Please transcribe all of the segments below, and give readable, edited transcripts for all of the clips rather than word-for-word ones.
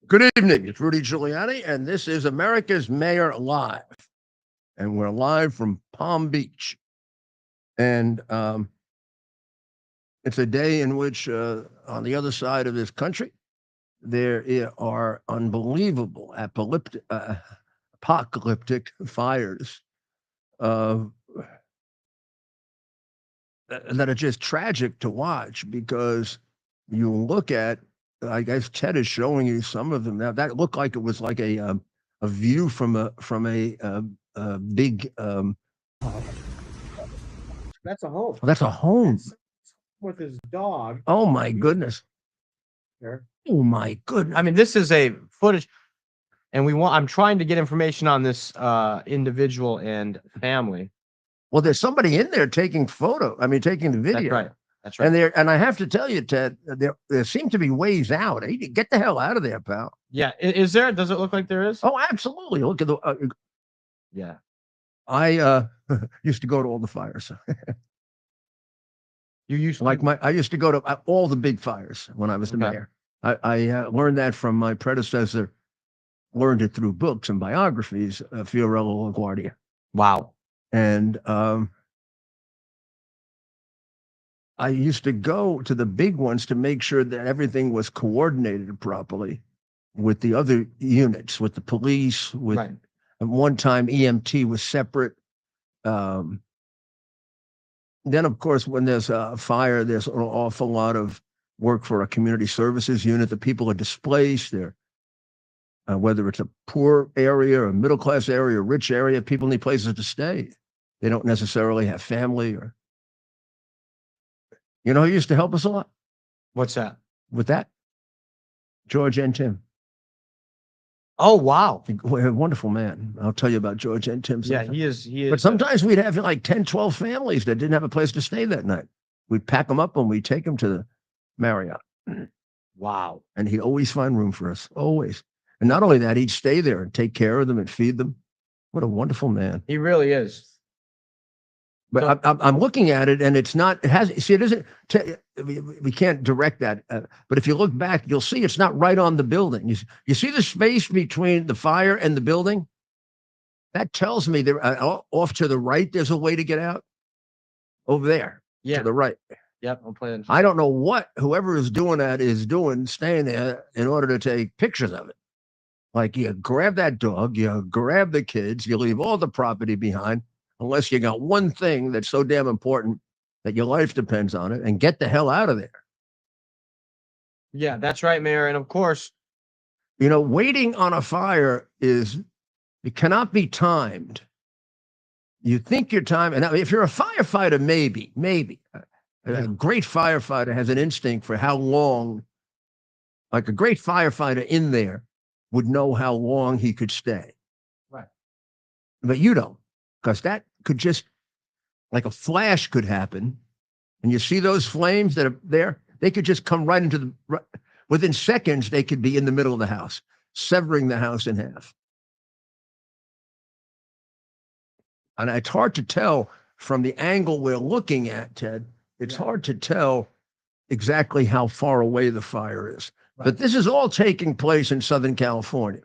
Good evening. It's Rudy Giuliani, and this is America's Mayor Live. And we're live from Palm Beach. And it's a day in which, on the other side of this country, there are unbelievable apocalyptic fires uh, that are just tragic to watch because you look at, I guess Ted is showing you some of them now. That looked like it was like a view from a big. That's a home. That's a home. That's with his dog. Oh my goodness. There. Oh my goodness. I mean, this is a footage, and I'm trying to get information on this individual and family. Well, there's somebody in there taking taking the video. That's right. That's right. And I have to tell you, Ted, there seem to be ways out. Hey, get the hell out of there, pal. Yeah. Is there? Does it look like there is? Oh, absolutely. Look at the. Yeah. I used to go to all the fires. You used to I used to go to all the big fires when I was the mayor. I learned that from my predecessor. Learned it through books and biographies. Fiorello LaGuardia. Wow. And I used to go to the big ones to make sure that everything was coordinated properly with the other units, with the police, with Right. At one time EMT was separate. Then of course, when there's a fire, there's an awful lot of work for a community services unit. The people are displaced. They're whether it's a poor area or a middle class area or rich area, people need places to stay. They don't necessarily have family or. You know who used to help us a lot? What's that? With that? George and Tim. Oh, wow. A wonderful man. I'll tell you about George and Tim sometime. Yeah, he is. But sometimes we'd have like 10, 12 families that didn't have a place to stay that night. We'd pack them up and we'd take them to the Marriott. Wow. And he'd always find room for us, always. And not only that, he'd stay there and take care of them and feed them. What a wonderful man. He really is. But I'm looking at it, and it's not. It has. See, it isn't. We can't direct that. But if you look back, you'll see it's not right on the building. You see the space between the fire and the building. That tells me there. Off to the right, there's a way to get out. Over there, to the right. Yep, I'm playing. I don't know what whoever is doing that is doing, staying there in order to take pictures of it. Like you grab that dog, you grab the kids, you leave all the property behind. Unless you got one thing that's so damn important that your life depends on it, and get the hell out of there. Yeah, that's right, Mayor. And of course, waiting on a fire it cannot be timed. You think your time, and if you're a firefighter, maybe. A great firefighter has an instinct for how long, like a great firefighter in there would know how long he could stay. Right. But you don't. Because that could just, like a flash could happen. And you see those flames that are there, they could just come right into within seconds, they could be in the middle of the house, severing the house in half. And it's hard to tell from the angle we're looking at, Ted. It's hard to tell exactly how far away the fire is. Right. But this is all taking place in Southern California.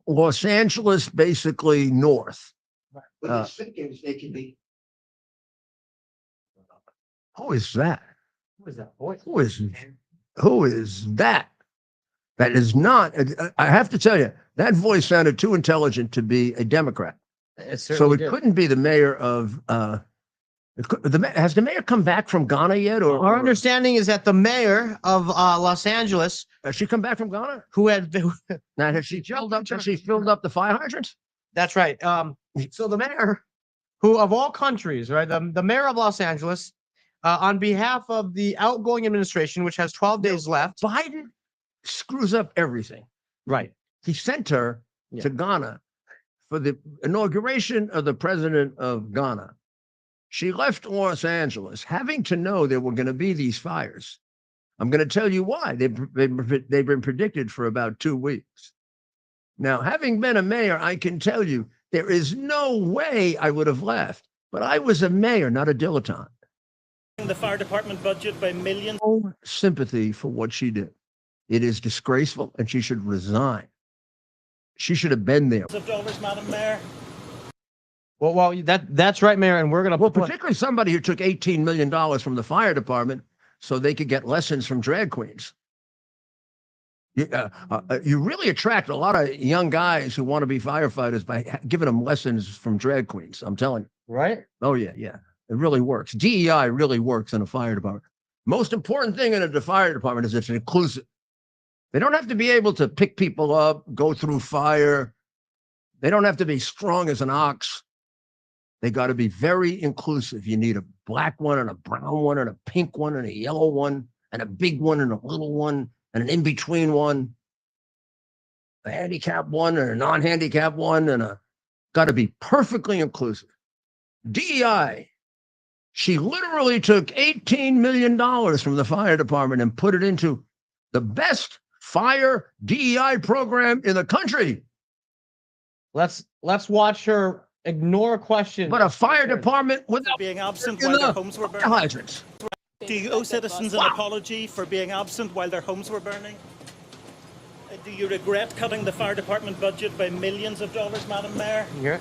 Los Angeles, basically north. Within seconds, they can be. Who is that? Who is that voice? Who is that? That is not. I have to tell you, that voice sounded too intelligent to be a Democrat. So it couldn't be the mayor of. Has the mayor come back from Ghana yet? Our understanding is that the mayor of Los Angeles. Has she come back from Ghana? Now, has she filled up? Has she filled up the fire hydrants? That's right. So the mayor, who of all countries, right? The mayor of Los Angeles, on behalf of the outgoing administration, which has 12 days left. Biden screws up everything. Right. He sent her to Ghana for the inauguration of the president of Ghana. She left Los Angeles having to know there were going to be these fires. I'm going to tell you why. They've been predicted for about 2 weeks. Now, having been a mayor, I can tell you there is no way I would have left. But I was a mayor, not a dilettante. The fire department budget by millions. No sympathy for what she did. It is disgraceful, and she should resign. She should have been there. Of dollars, Madam Mayor. Well, that's right, Mayor, and we're gonna Well, particularly somebody who took $18 million from the fire department so they could get lessons from drag queens. You really attract a lot of young guys who want to be firefighters by giving them lessons from drag queens. I'm telling you. right. Oh, yeah. It really works. DEI really works in a fire department. Most important thing in a fire department is it's inclusive. They don't have to be able to pick people up, go through fire. They don't have to be strong as an ox. They got to be very inclusive. You need a black one and a brown one and a pink one and a yellow one and a big one and a little one and an in-between one, a handicapped one and a non-handicapped one, and got to be perfectly inclusive. DEI, she literally took $18 million from the fire department and put it into the best fire DEI program in the country. Let's watch her ignore a question. But a fire department without Being absent in while their the homes were fire burning. hydrants. Do you owe citizens an apology for being absent while their homes were burning? Do you regret cutting the fire department budget by millions of dollars, Madam Mayor? Here.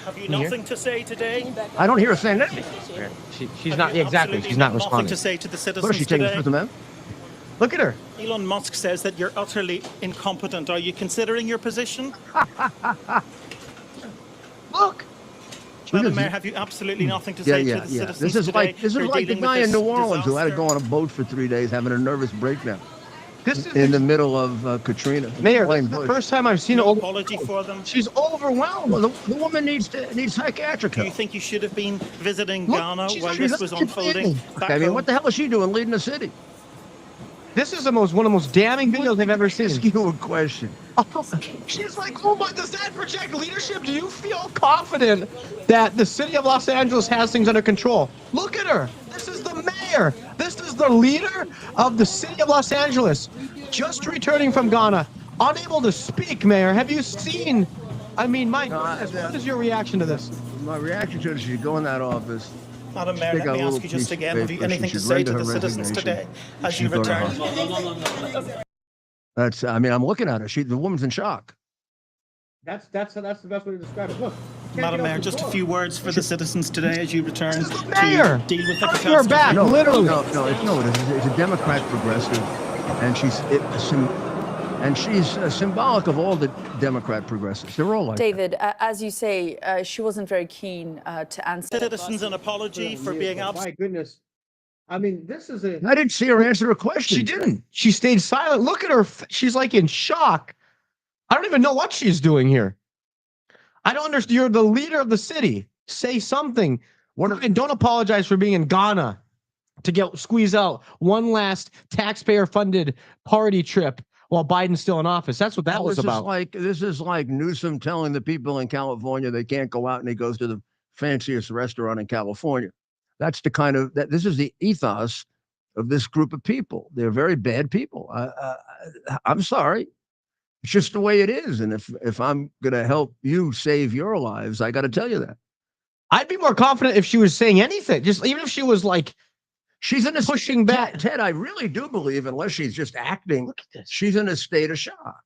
Have you nothing to say today? I don't hear her saying anything. She's Have not you exactly. absolutely She's not nothing to responding. say to the What is citizens she taking the today? Fifth Amendment? Look at her. Elon Musk says that you're utterly incompetent. Are you considering your position? Look. Madam Mayor, have you absolutely nothing to say to the citizens This is today? like who are the dealing guy with in this New Orleans who had to disaster? go on a boat for 3 days having a nervous breakdown This is in the middle of Katrina. Mayor. Blame This is the Bush. first time I've seen No her. apology for them. She's overwhelmed. Well, the woman needs psychiatric Do you help. think you should have been visiting Look, Ghana she's- while she's this was not unfolding? Back I mean, home? what the hell is she doing leading the city? This is one of the most damning videos I've ever Ask seen. you a question. She's like, oh my, does that project leadership? Do you feel confident that the city of Los Angeles has things under control? Look at her. This is the mayor. This is the leader of the city of Los Angeles, just returning from Ghana, unable to speak, Mayor. Have you seen? I mean, my goodness, what is your reaction to this? My reaction to it is she should go in that office. Madam Mayor, Take let a me little ask you just piece of again, have you paper. She anything to should say render to the her citizens resignation. today as She you go to return? hospital. I mean, I'm looking at her. The woman's in shock. That's the best way to describe it. Look. can't Madam get Mayor, off the just a floor. few words for the citizens today as you return This is the mayor. to deal with the Turn catastrophe. your back. Literally. It's a Democrat progressive, and she's symbolic of all the Democrat progressives. They're all like that. David, as you say, she wasn't very keen to answer. Citizens an apology for being absent. My goodness. I mean, this is a. I didn't see her answer a question. She didn't. She stayed silent. Look at her. She's like in shock. I don't even know what she's doing here. I don't understand. You're the leader of the city. Say something. And don't apologize for being in Ghana to squeeze out one last taxpayer-funded party trip while Biden's still in office. That's what that was about. This is like Newsom telling the people in California they can't go out, and he goes to the fanciest restaurant in California. That's the kind of this is the ethos of this group of people. They're very bad people. I'm sorry. It's just the way it is. And if I'm going to help you save your lives, I got to tell you that. I'd be more confident if she was saying anything. Just even if she was like, she's in a pushing back. Ted, I really do believe, unless she's just acting, Look at this. she's in a state of shock.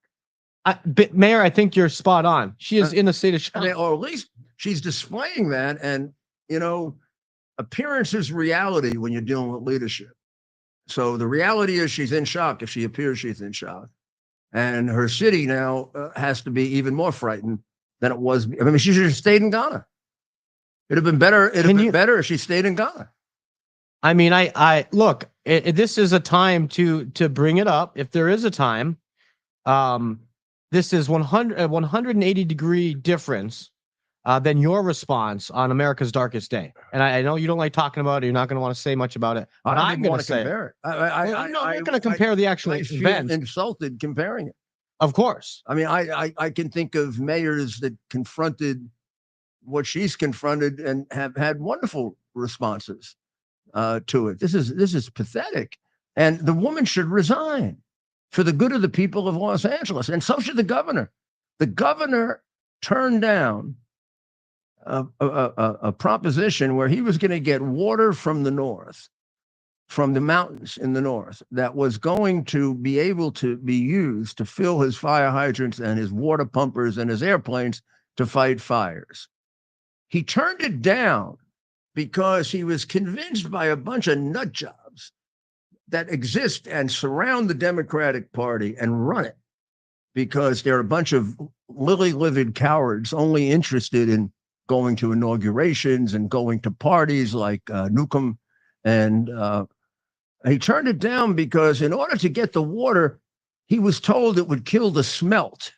But Mayor, I think you're spot on. She is in a state of shock. I mean, or at least she's displaying that. And, appearance is reality when you're dealing with leadership. So the reality is she's in shock if she appears she's in shock. And her city now has to be even more frightened than it was. I mean, she should have stayed in Ghana. It'd have been better. It'd have been better if she stayed in Ghana. I mean, I look, this is a time to bring it up. If there is a time, this is 180-degree difference than your response on America's Darkest Day. And I know you don't like talking about it. You're not going to want to say much about it. But I'm going to say compare it. I'm not going to compare the actual I feel event. insulted comparing it. Of course. I mean, I can think of mayors that confronted what she's confronted and have had wonderful responses to it. This is pathetic. And the woman should resign for the good of the people of Los Angeles. And so should the governor. The governor turned down a proposition where he was going to get water from the north from the mountains in the north that was going to be able to be used to fill his fire hydrants and his water pumpers and his airplanes to fight fires. He turned it down because he was convinced by a bunch of nut jobs that exist and surround the Democratic Party and run it, because they're a bunch of lily-livered cowards only interested in going to inaugurations and going to parties like Newcomb. And he turned it down because in order to get the water, he was told it would kill the smelt.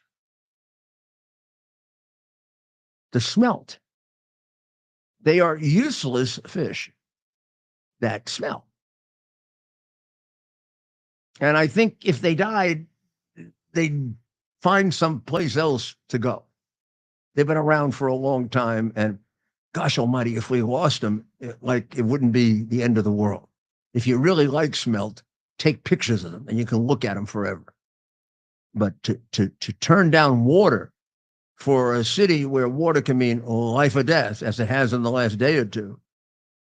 The smelt. They are useless fish that smell. And I think if they died, they'd find some place else to go. They've been around for a long time, and gosh almighty, if we lost them, it wouldn't be the end of the world. If you really like smelt, take pictures of them, and you can look at them forever. But to turn down water for a city where water can mean life or death, as it has in the last day or two,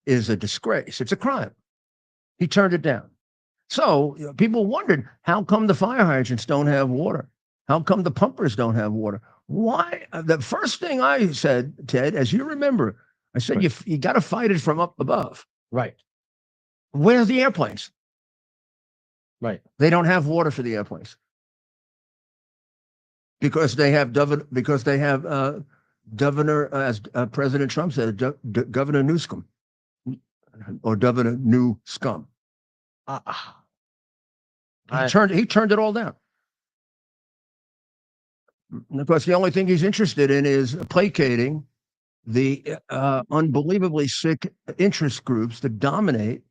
is a disgrace. It's a crime. He turned it down. So people wondered, how come the fire hydrants don't have water? How come the pumpers don't have water? Why? The first thing I said, Ted, as you remember, I said, you got to fight it from up above. Right. Where's the airplanes? Right. They don't have water for the airplanes because they have governor, as President Trump said, Governor Newscomb or Governor New Scum. He turned it all down. And of course, the only thing he's interested in is placating the unbelievably sick interest groups that dominate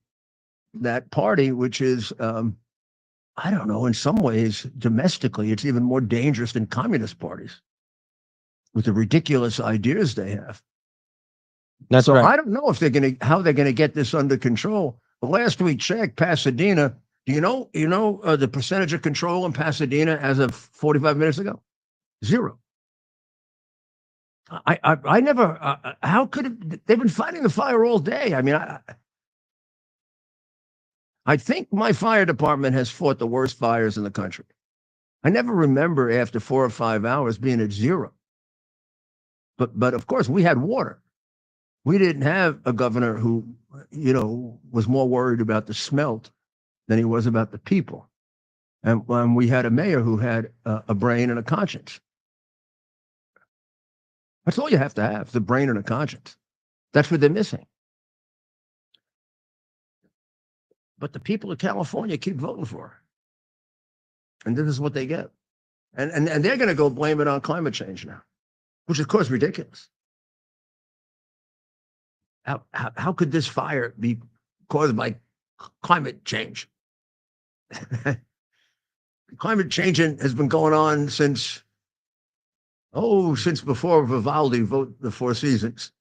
that party, which is, I don't know, in some ways, domestically, it's even more dangerous than communist parties with the ridiculous ideas they have. That's so right. I don't know if how they're gonna get this under control. But last we checked, Pasadena. Do you know the percentage of control in Pasadena as of 45 minutes ago? 0. I never. How could it? They've been fighting the fire all day. I mean, I think my fire department has fought the worst fires in the country. I never remember after 4 or 5 hours being at 0. But of course we had water. We didn't have a governor who, was more worried about the smelt than he was about the people. And we had a mayor who had a brain and a conscience. That's all you have to have, the brain and a conscience. That's what they're missing. But the people of California keep voting for her. And this is what they get. And they're going to go blame it on climate change now, which is, of course, ridiculous. How could this fire be caused by climate change? Climate change has been going on since before Vivaldi wrote The Four Seasons.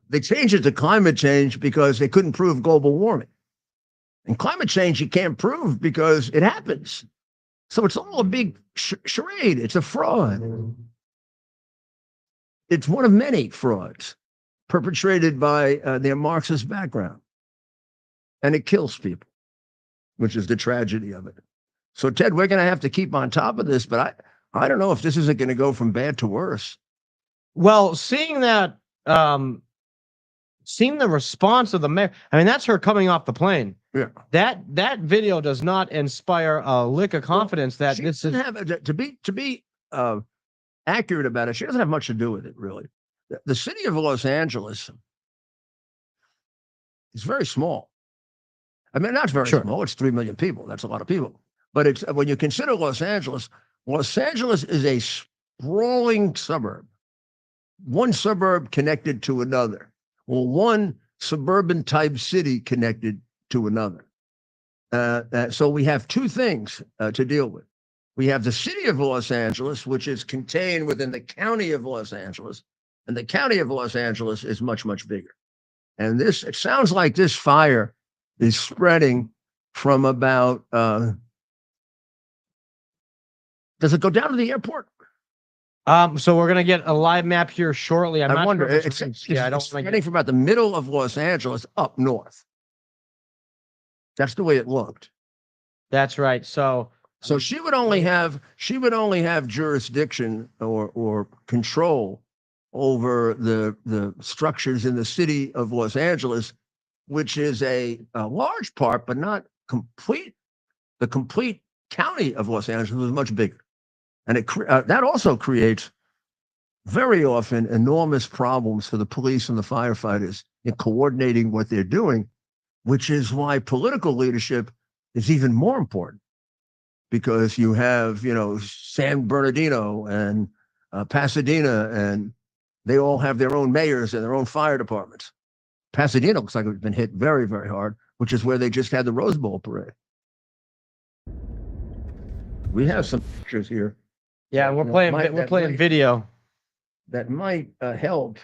They changed it to climate change because they couldn't prove global warming. And climate change you can't prove because it happens. So it's all a big charade. It's a fraud. It's one of many frauds perpetrated by their Marxist background. And it kills people, which is the tragedy of it. So, Ted, we're going to have to keep on top of this, but I don't know if this isn't going to go from bad to worse. Well, seeing that, seeing the response of the mayor, I mean, that's her coming off the plane. Yeah. That video does not inspire a lick of confidence that She this is doesn't have to be accurate about it. She doesn't have much to do with it, really. The city of Los Angeles is very small. I mean, not very small. It's 3 million people. That's a lot of people. But it's when you consider Los Angeles is a sprawling suburb. One suburb connected to another. Well, one suburban type city connected to another. So we have two things to deal with. We have the city of Los Angeles, which is contained within the county of Los Angeles. And the county of Los Angeles is much, much bigger. And it sounds like this fire is spreading from about, does it go down to the airport? So we're gonna get a live map here shortly. I'm I not wonder, sure if it's, reached. it's, Yeah, I don't it's want to spreading from about the middle of Los Angeles up north. That's the way it looked. That's right. So So she would only have jurisdiction or control over the structures in the city of Los Angeles, which is a large part, but not complete. The complete county of Los Angeles is much bigger, and that also creates very often enormous problems for the police and the firefighters in coordinating what they're doing, which is why political leadership is even more important, because you have, San Bernardino and Pasadena, and they all have their own mayors and their own fire departments. Pasadena looks like it's been hit very, very hard, which is where they just had the Rose Bowl parade. We have some pictures here. yeah, we're playing video. That might help.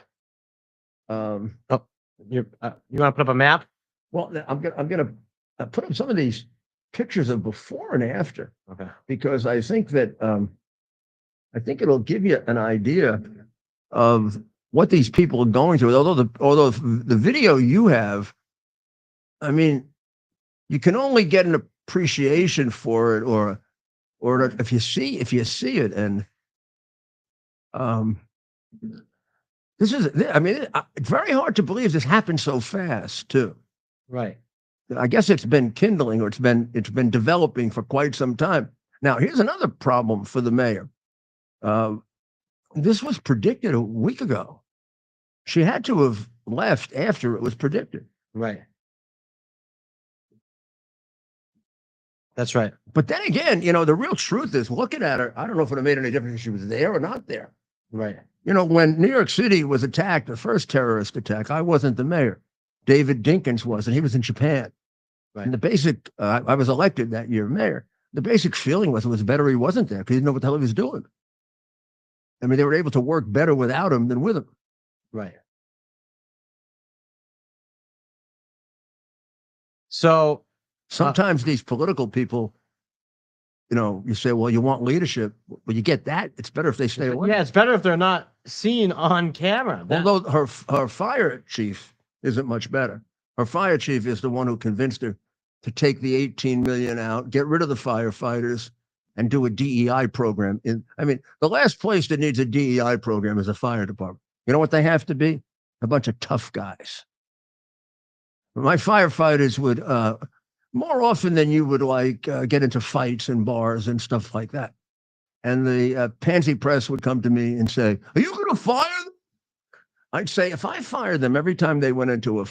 You want to put up a map? Well, I'm gonna put up some of these pictures of before and after. Okay. Because I think that I think it'll give you an idea of what these people are going through. Although the video you have, I mean, you can only get an appreciation for it, or if you see it, and this is, I mean, it's very hard to believe this happened so fast too. Right. I guess it's been kindling, or it's been developing for quite some time. Now, here's another problem for the mayor. This was predicted a week ago. She had to have left after it was predicted. Right. That's right. But then again, the real truth is, looking at her, I don't know if it would have made any difference if she was there or not there. Right. When New York City was attacked, the first terrorist attack, I wasn't the mayor. David Dinkins was, and he was in Japan. Right. And the basic, I was elected that year mayor. The basic feeling was it was better he wasn't there, because he didn't know what the hell he was doing. I mean, they were able to work better without him than with him. Right. So sometimes these political people, you say, well, you want leadership. Well, you get that. It's better if they stay away. Yeah, it's better if they're not seen on camera. Although her fire chief isn't much better. Her fire chief is the one who convinced her to take the 18 million out, get rid of the firefighters, and do a DEI program. The last place that needs a DEI program is a fire department. You know what they have to be? A bunch of tough guys. My firefighters would, more often than you would like, get into fights and bars and stuff like that. And the pansy press would come to me and say, are you going to fire them? I'd say, if I fired them every time they went into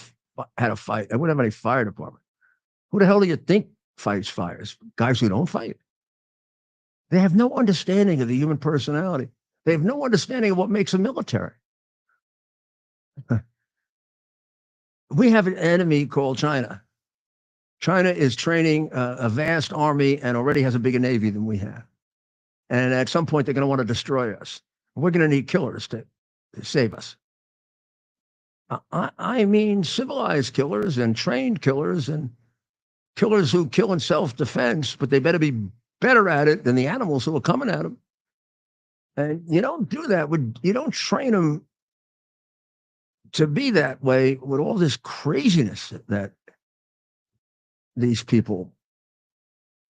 had a fight, I wouldn't have any fire department. Who the hell do you think fights fires? Guys who don't fight. They have no understanding of the human personality. They have no understanding of what makes a military. We have an enemy called China. China is training a vast army and already has a bigger navy than we have. And at some point, they're going to want to destroy us. We're going to need killers to save us. I mean, civilized killers and trained killers and killers who kill in self-defense, but they better be better at it than the animals who are coming at them. And you don't do that. You don't train them to be that way with all this craziness that these people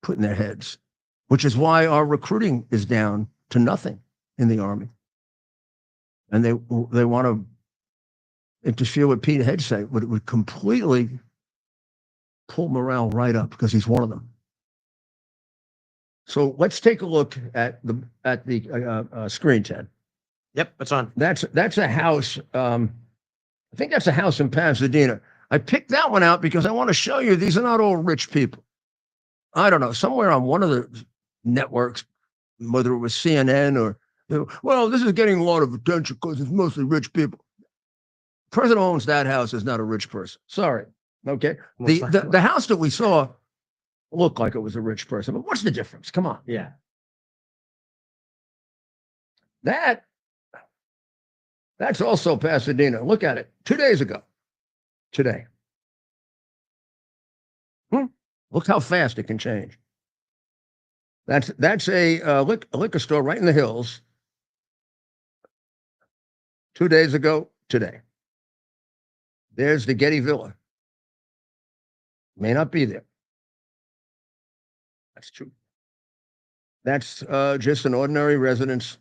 put in their heads, which is why our recruiting is down to nothing in the Army. And they want to interfere with Pete Hegseth, but it would completely pull morale right up, because he's one of them. So let's take a look at the screen, Ted. Yep, it's on. That's a house. I think that's a house in Pasadena. I picked that one out because I want to show you these are not all rich people. I don't know, somewhere on one of the networks, whether it was CNN or, well, this is getting a lot of attention because it's mostly rich people. The person who owns that house is not a rich person. Sorry. Okay. The house that we saw looked like it was a rich person, but what's the difference? Come on. Yeah. That's also Pasadena. Look at it. 2 days ago. Today. Look how fast it can change. That's a liquor store right in the hills. 2 days ago today. There's the Getty Villa. May not be there. That's true. That's just an ordinary residence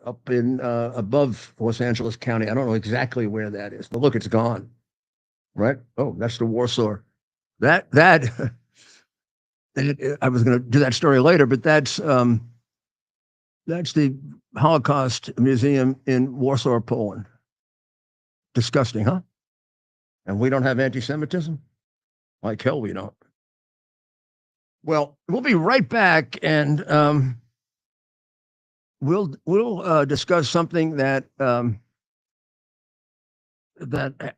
up in above Los Angeles County. I don't know exactly where that is, but look, it's gone. Right? Oh, that's the Warsaw. That I was going to do that story later, but that's the Holocaust Museum in Warsaw, Poland. Disgusting, huh? And we don't have anti-Semitism? Like hell, we don't. Well, we'll be right back, and we'll discuss something that that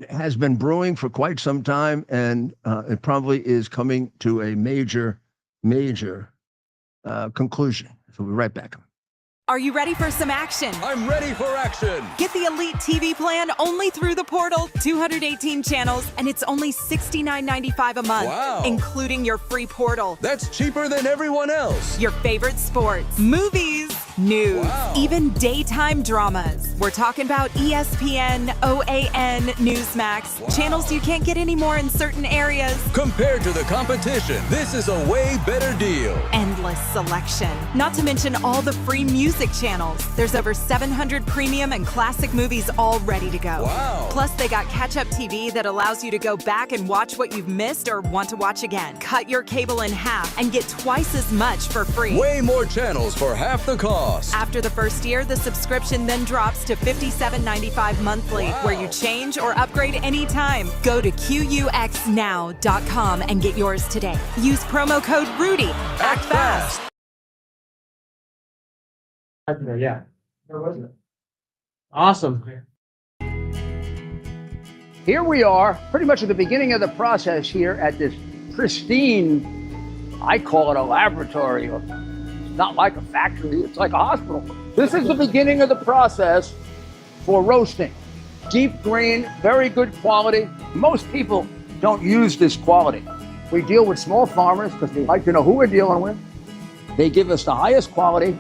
has been brewing for quite some time, and it probably is coming to a major conclusion. So we'll be right back. Are you ready for some action? I'm ready for action. Get the Elite TV plan only through the portal. 218 channels, and it's only $69.95 a month, Wow. including your free portal. That's cheaper than everyone else. Your favorite sports, movies, news, Wow. even daytime dramas. We're talking about ESPN, OAN, Newsmax, Wow. channels you can't get anymore in certain areas. Compared to the competition, this is a way better deal. Endless selection. Not to mention all the free music channels. There's over 700 premium and classic movies all ready to go. Wow. Plus, they got catch-up TV that allows you to go back and watch what you've missed or want to watch again. Cut your cable in half and get twice as much for free. Way more channels for half the cost. After the first year, the subscription then drops to $57.95 monthly, Wow. where you change or upgrade anytime. Go to QUXNow.com and get yours today. Use promo code RUDY. Act fast. Yeah. Where was it? Awesome. Here we are, pretty much at the beginning of the process here at this pristine, I call it a laboratory. It's not like a factory, it's like a hospital. This is the beginning of the process for roasting. Deep grain, very good quality. Most people don't use this quality. We deal with small farmers because they like to know who we're dealing with. They give us the highest quality,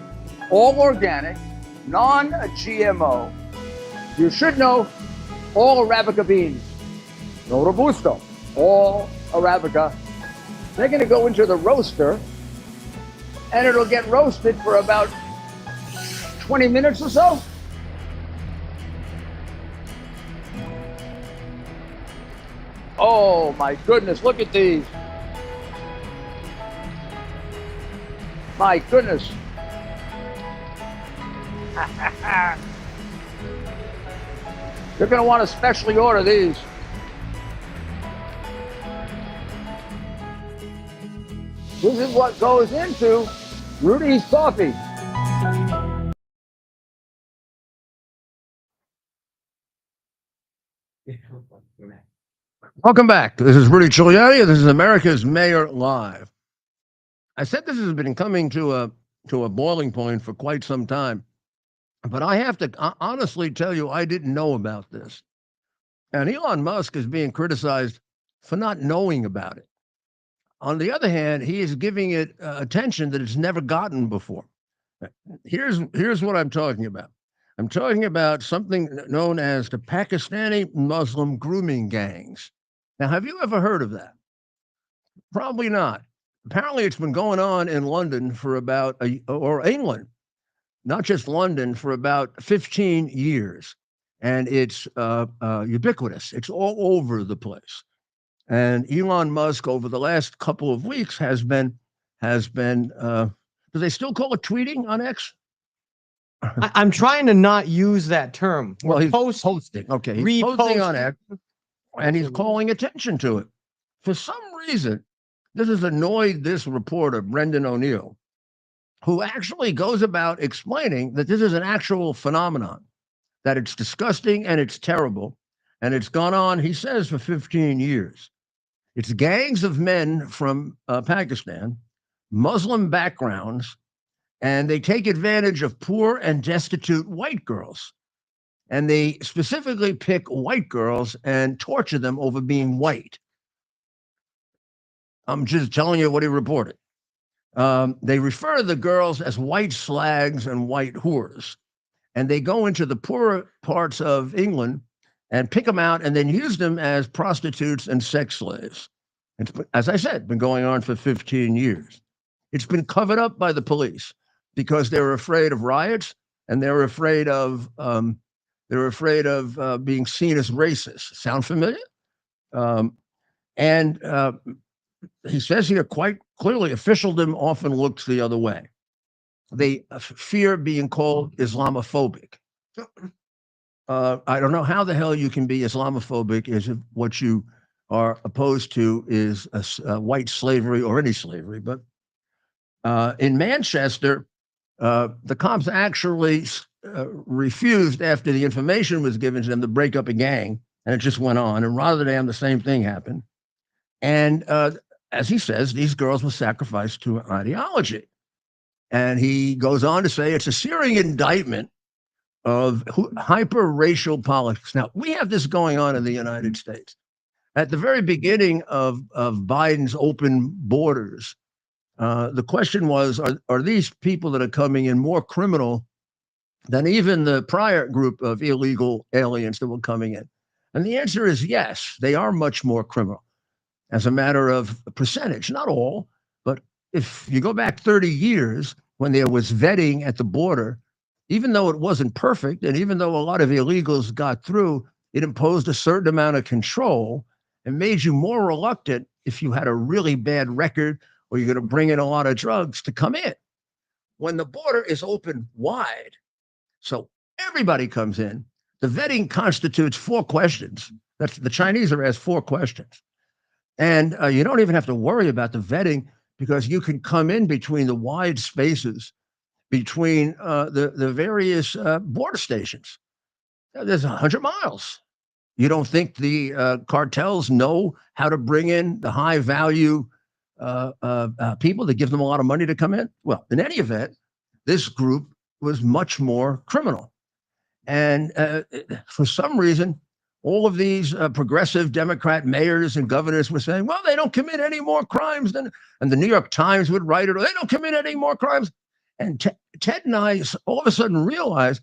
all organic, non-GMO. You should know all Arabica beans, no Robusto, all Arabica. They're going to go into the roaster, and it'll get roasted for about 20 minutes or so. Oh my goodness, look at these. My goodness. You're going to want to specially order these. This is what goes into Rudy's coffee. Welcome back. This is Rudy Giuliani. This is America's Mayor Live. I said this has been coming to a boiling point for quite some time, but I have to honestly tell you, I didn't know about this. And Elon Musk is being criticized for not knowing about it. On the other hand, he is giving it attention that it's never gotten before. Here's what I'm talking about. I'm talking about something known as the Pakistani Muslim grooming gangs. Now, have you ever heard of that? Probably not. Apparently, it's been going on in London for about or England, not just London, for about 15 years. And it's ubiquitous. It's all over the place. And Elon Musk, over the last couple of weeks, has been do they still call it tweeting on X? I'm trying to not use that term. Well, We're he's posting. Okay, he's posting on X, and he's calling attention to it. For some reason, this has annoyed this reporter, Brendan O'Neill, who actually goes about explaining that this is an actual phenomenon, that it's disgusting and it's terrible, and it's gone on, he says, for 15 years. It's gangs of men from Pakistan, Muslim backgrounds, and they take advantage of poor and destitute white girls. And they specifically pick white girls and torture them over being white. I'm just telling you what he reported. They refer to the girls as white slags and white whores. and they go into the poorer parts of England and pick them out and then use them as prostitutes and sex slaves. It's, as I said, been going on for 15 years. It's been covered up by the police because they're afraid of riots and they're afraid of being seen as racist. Sound familiar? And he says here quite clearly, officialdom often looks the other way. They fear being called Islamophobic. I don't know how the hell you can be Islamophobic if what you are opposed to is white slavery or any slavery. But in Manchester, the cops actually refused, after the information was given to them, to break up a gang, and it just went on. And Rotterdam, the same thing happened. And as he says, these girls were sacrificed to an ideology. And he goes on to say it's a searing indictment of hyper-racial politics. Now, we have this going on in the United States. At the very beginning of Biden's open borders, the question was, are these people that are coming in more criminal than even the prior group of illegal aliens that were coming in? And the answer is yes, they are much more criminal as a matter of percentage. Not all, but if you go back 30 years when there was vetting at the border, even though it wasn't perfect, and even though a lot of illegals got through, it imposed a certain amount of control and made you more reluctant if you had a really bad record or you're going to bring in a lot of drugs to come in. When the border is open wide, so everybody comes in, the vetting constitutes 4 questions. That's the Chinese are asked 4 questions. And you don't even have to worry about the vetting because you can come in between the wide spaces between the various border stations. There's 100 miles. You don't think the cartels know how to bring in the high value people to give them a lot of money to come in? Well, in any event, this group was much more criminal. And for some reason, all of these progressive Democrat mayors and governors were saying, well, they don't commit any more crimes than, and the New York Times would write it, or they don't commit any more crimes. And Ted and I all of a sudden realized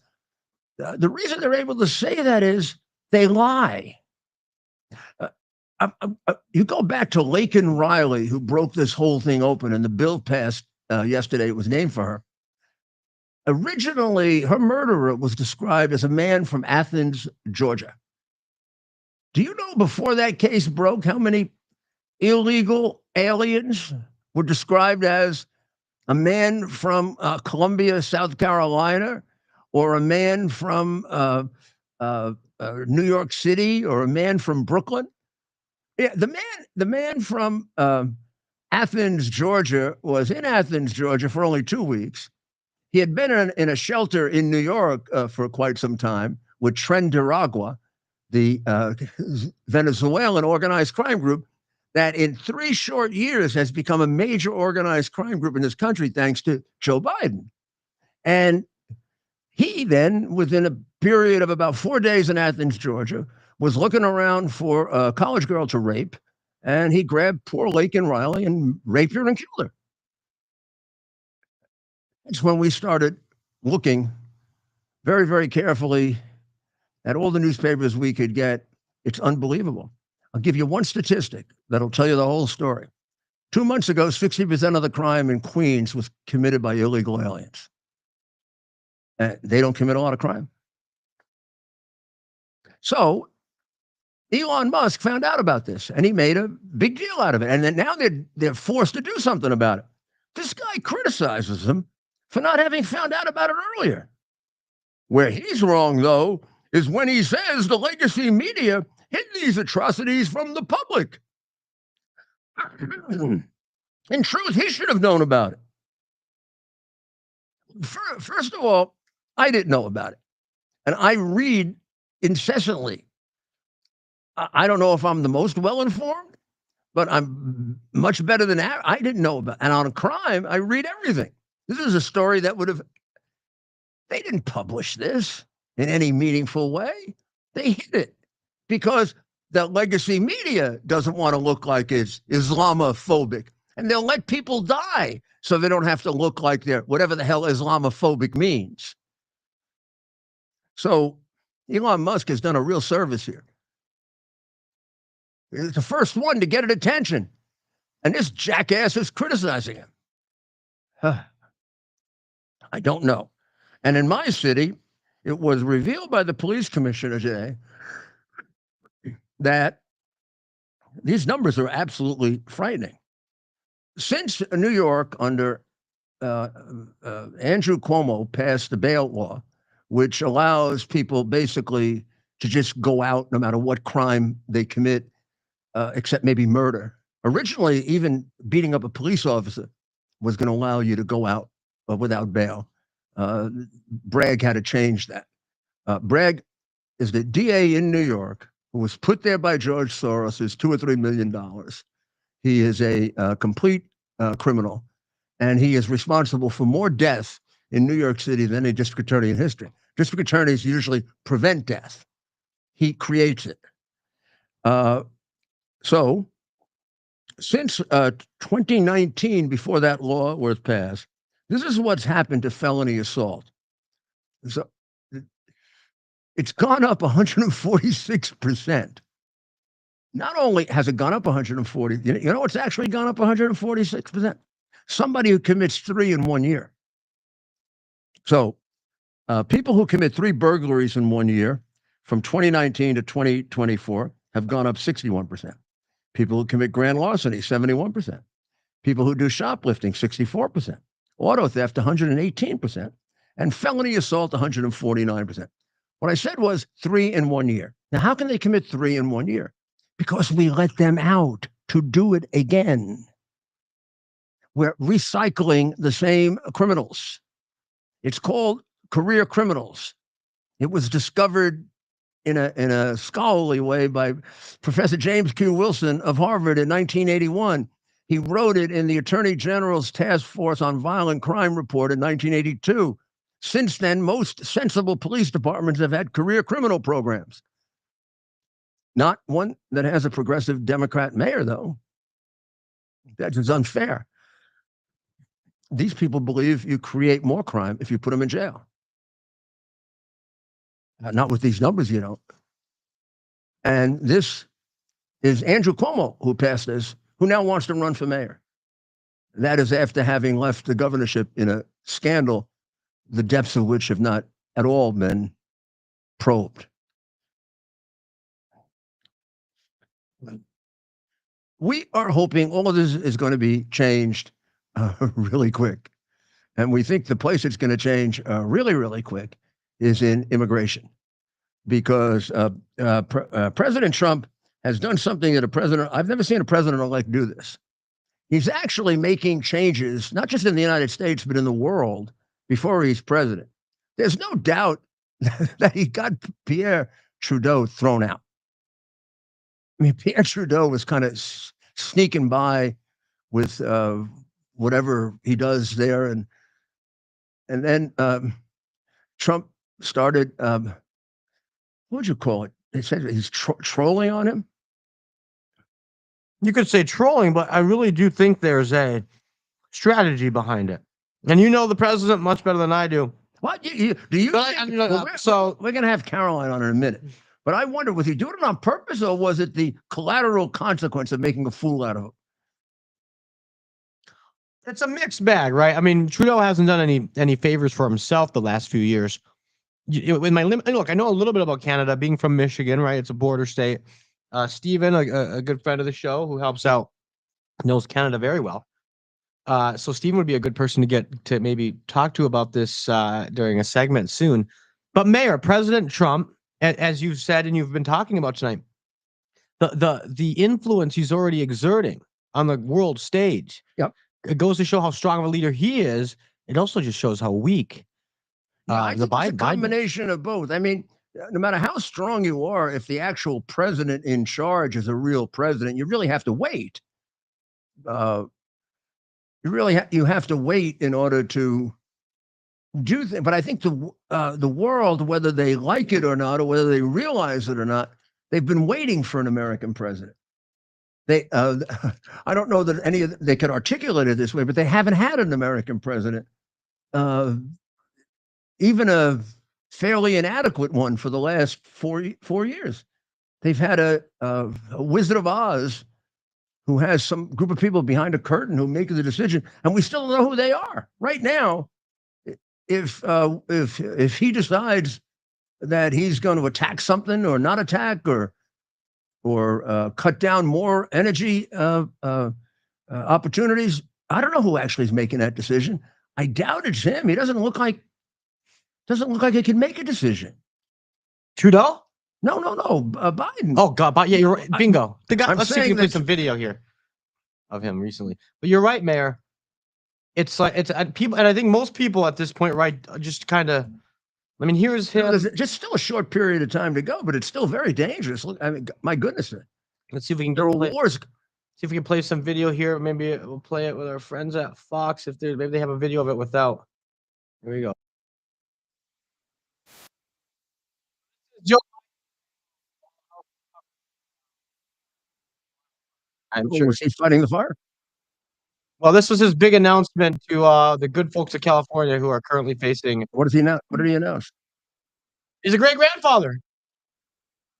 the reason they're able to say that is they lie. You go back to Laken Riley, who broke this whole thing open, and the bill passed yesterday. It was named for her. Originally, her murderer was described as a man from Athens, Georgia. Do you know before that case broke how many illegal aliens were described as a man from Columbia, South Carolina, or a man from New York City, or a man from Brooklyn? Yeah, the man from Athens, Georgia, was in Athens, Georgia for only 2 weeks. He had been in a shelter in New York for quite some time with Tren de Aragua, the Venezuelan organized crime group that in 3 short years has become a major organized crime group in this country, thanks to Joe Biden. And he then, within a period of about 4 days in Athens, Georgia, was looking around for a college girl to rape, and he grabbed poor Laken Riley and raped her and killed her. That's when we started looking very, very carefully at all the newspapers we could get. It's unbelievable. I'll give you one statistic that'll tell you the whole story. 2 months ago, 60% of the crime in Queens was committed by illegal aliens. They don't commit a lot of crime. So Elon Musk found out about this, and he made a big deal out of it. And then now they're forced to do something about it. This guy criticizes them for not having found out about it earlier. Where he's wrong, though, is when he says the legacy media hid these atrocities from the public. In truth, he should have known about it. First of all, I didn't know about it. And I read incessantly. I don't know if I'm the most well-informed, but I'm much better than that. I didn't know about it. And on a crime, I read everything. This is a story that they didn't publish this in any meaningful way. They hid it because the legacy media doesn't want to look like it's Islamophobic. And they'll let people die so they don't have to look like they're whatever the hell Islamophobic means. So Elon Musk has done a real service here. He's the first one to get at attention. And this jackass is criticizing him. I don't know. And in my city, it was revealed by the police commissioner today that these numbers are absolutely frightening. Since New York, under Andrew Cuomo, passed the bail law, which allows people basically to just go out no matter what crime they commit, except maybe murder. Originally, even beating up a police officer was going to allow you to go out without bail. Bragg had to change that. Bragg is the DA in New York who was put there by George Soros as $2 or $3 million. He is a complete criminal, and he is responsible for more deaths in New York City than any district attorney in history. District attorneys usually prevent death. He creates it. So since 2019, before that law was passed, this is what's happened to felony assault. So it's gone up 146%. Not only has it gone up 140, you know what's actually gone up 146%? Somebody who commits 3 in 1 year. So people who commit 3 burglaries in 1 year from 2019 to 2024 have gone up 61%. People who commit grand larceny, 71%. People who do shoplifting, 64%. Auto theft, 118%. And felony assault, 149%. What I said was 3 in 1 year. Now, how can they commit 3 in 1 year? Because we let them out to do it again. We're recycling the same criminals. It's called career criminals. It was discovered in a scholarly way by Professor James Q. Wilson of Harvard in 1981. He wrote it in the Attorney General's Task Force on Violent Crime report in 1982. Since then, most sensible police departments have had career criminal programs. Not one that has a progressive Democrat mayor, though. That is unfair. These people believe you create more crime if you put them in jail. Not with these numbers, you don't. And this is Andrew Cuomo, who passed this, who now wants to run for mayor. That is after having left the governorship in a scandal, the depths of which have not at all been probed. We are hoping all of this is going to be changed really quick. And we think the place it's going to change really, really quick is in immigration. Because President Trump has done something that I've never seen a president-elect do this. He's actually making changes, not just in the United States, but in the world before he's president. There's no doubt that he got Pierre Trudeau thrown out. I mean, Pierre Trudeau was kind of sneaking by with whatever he does there. And then Trump started, what would you call it? They said he's trolling on him. You could say trolling, but I really do think there's a strategy behind it. And you know the president much better than I do. What? Do you think, so we're going to have Caroline on in a minute. But I wonder, was he doing it on purpose, or was it the collateral consequence of making a fool out of him? It's a mixed bag, right? I mean, Trudeau hasn't done any favors for himself the last few years. In my look, I know a little bit about Canada, being from Michigan, right? It's a border state. Stephen, a good friend of the show who helps out, knows Canada very well. So Stephen would be a good person to get to maybe talk to about this during a segment soon. But Mayor, President Trump, as you've said and you've been talking about tonight, the influence he's already exerting on the world stage. Yep. It goes to show how strong of a leader he is. It also just shows how weak I think it's a combination of both. I mean, no matter how strong you are, if the actual president in charge is a real president, you really have to wait. You have to wait in order to do things. But I think the world, whether they like it or not, or whether they realize it or not, they've been waiting for an American president. They, I don't know that they can articulate it this way, but they haven't had an American president. Even a fairly inadequate one for the last 4 years. They've had a Wizard of Oz who has some group of people behind a curtain who make the decision, and we still don't know who they are. Right now, if he decides that he's going to attack something or not attack or cut down more energy opportunities, I don't know who actually is making that decision. I doubt it's him. He doesn't look like he can make a decision. Trudeau? No, Biden. Oh God, but yeah, you're right. Bingo. The guy. I'm Let's see if we saying can play that- some video here of him recently. But you're right, Mayor. It's like it's people, and I think most people at this point, right, just kind of. I mean, here's him. There's just still a short period of time to go, but it's still very dangerous. Look, I mean, my goodness, Let's see if we can there are play, wars. see if we can play some video here. Maybe we'll play it with our friends at Fox if maybe they have a video of it without. Here we go. Joe. I'm sure. Was he fighting the fire? Well, this was his big announcement to the good folks of California who are currently facing. What did he announce? What did he announce? He's a great grandfather.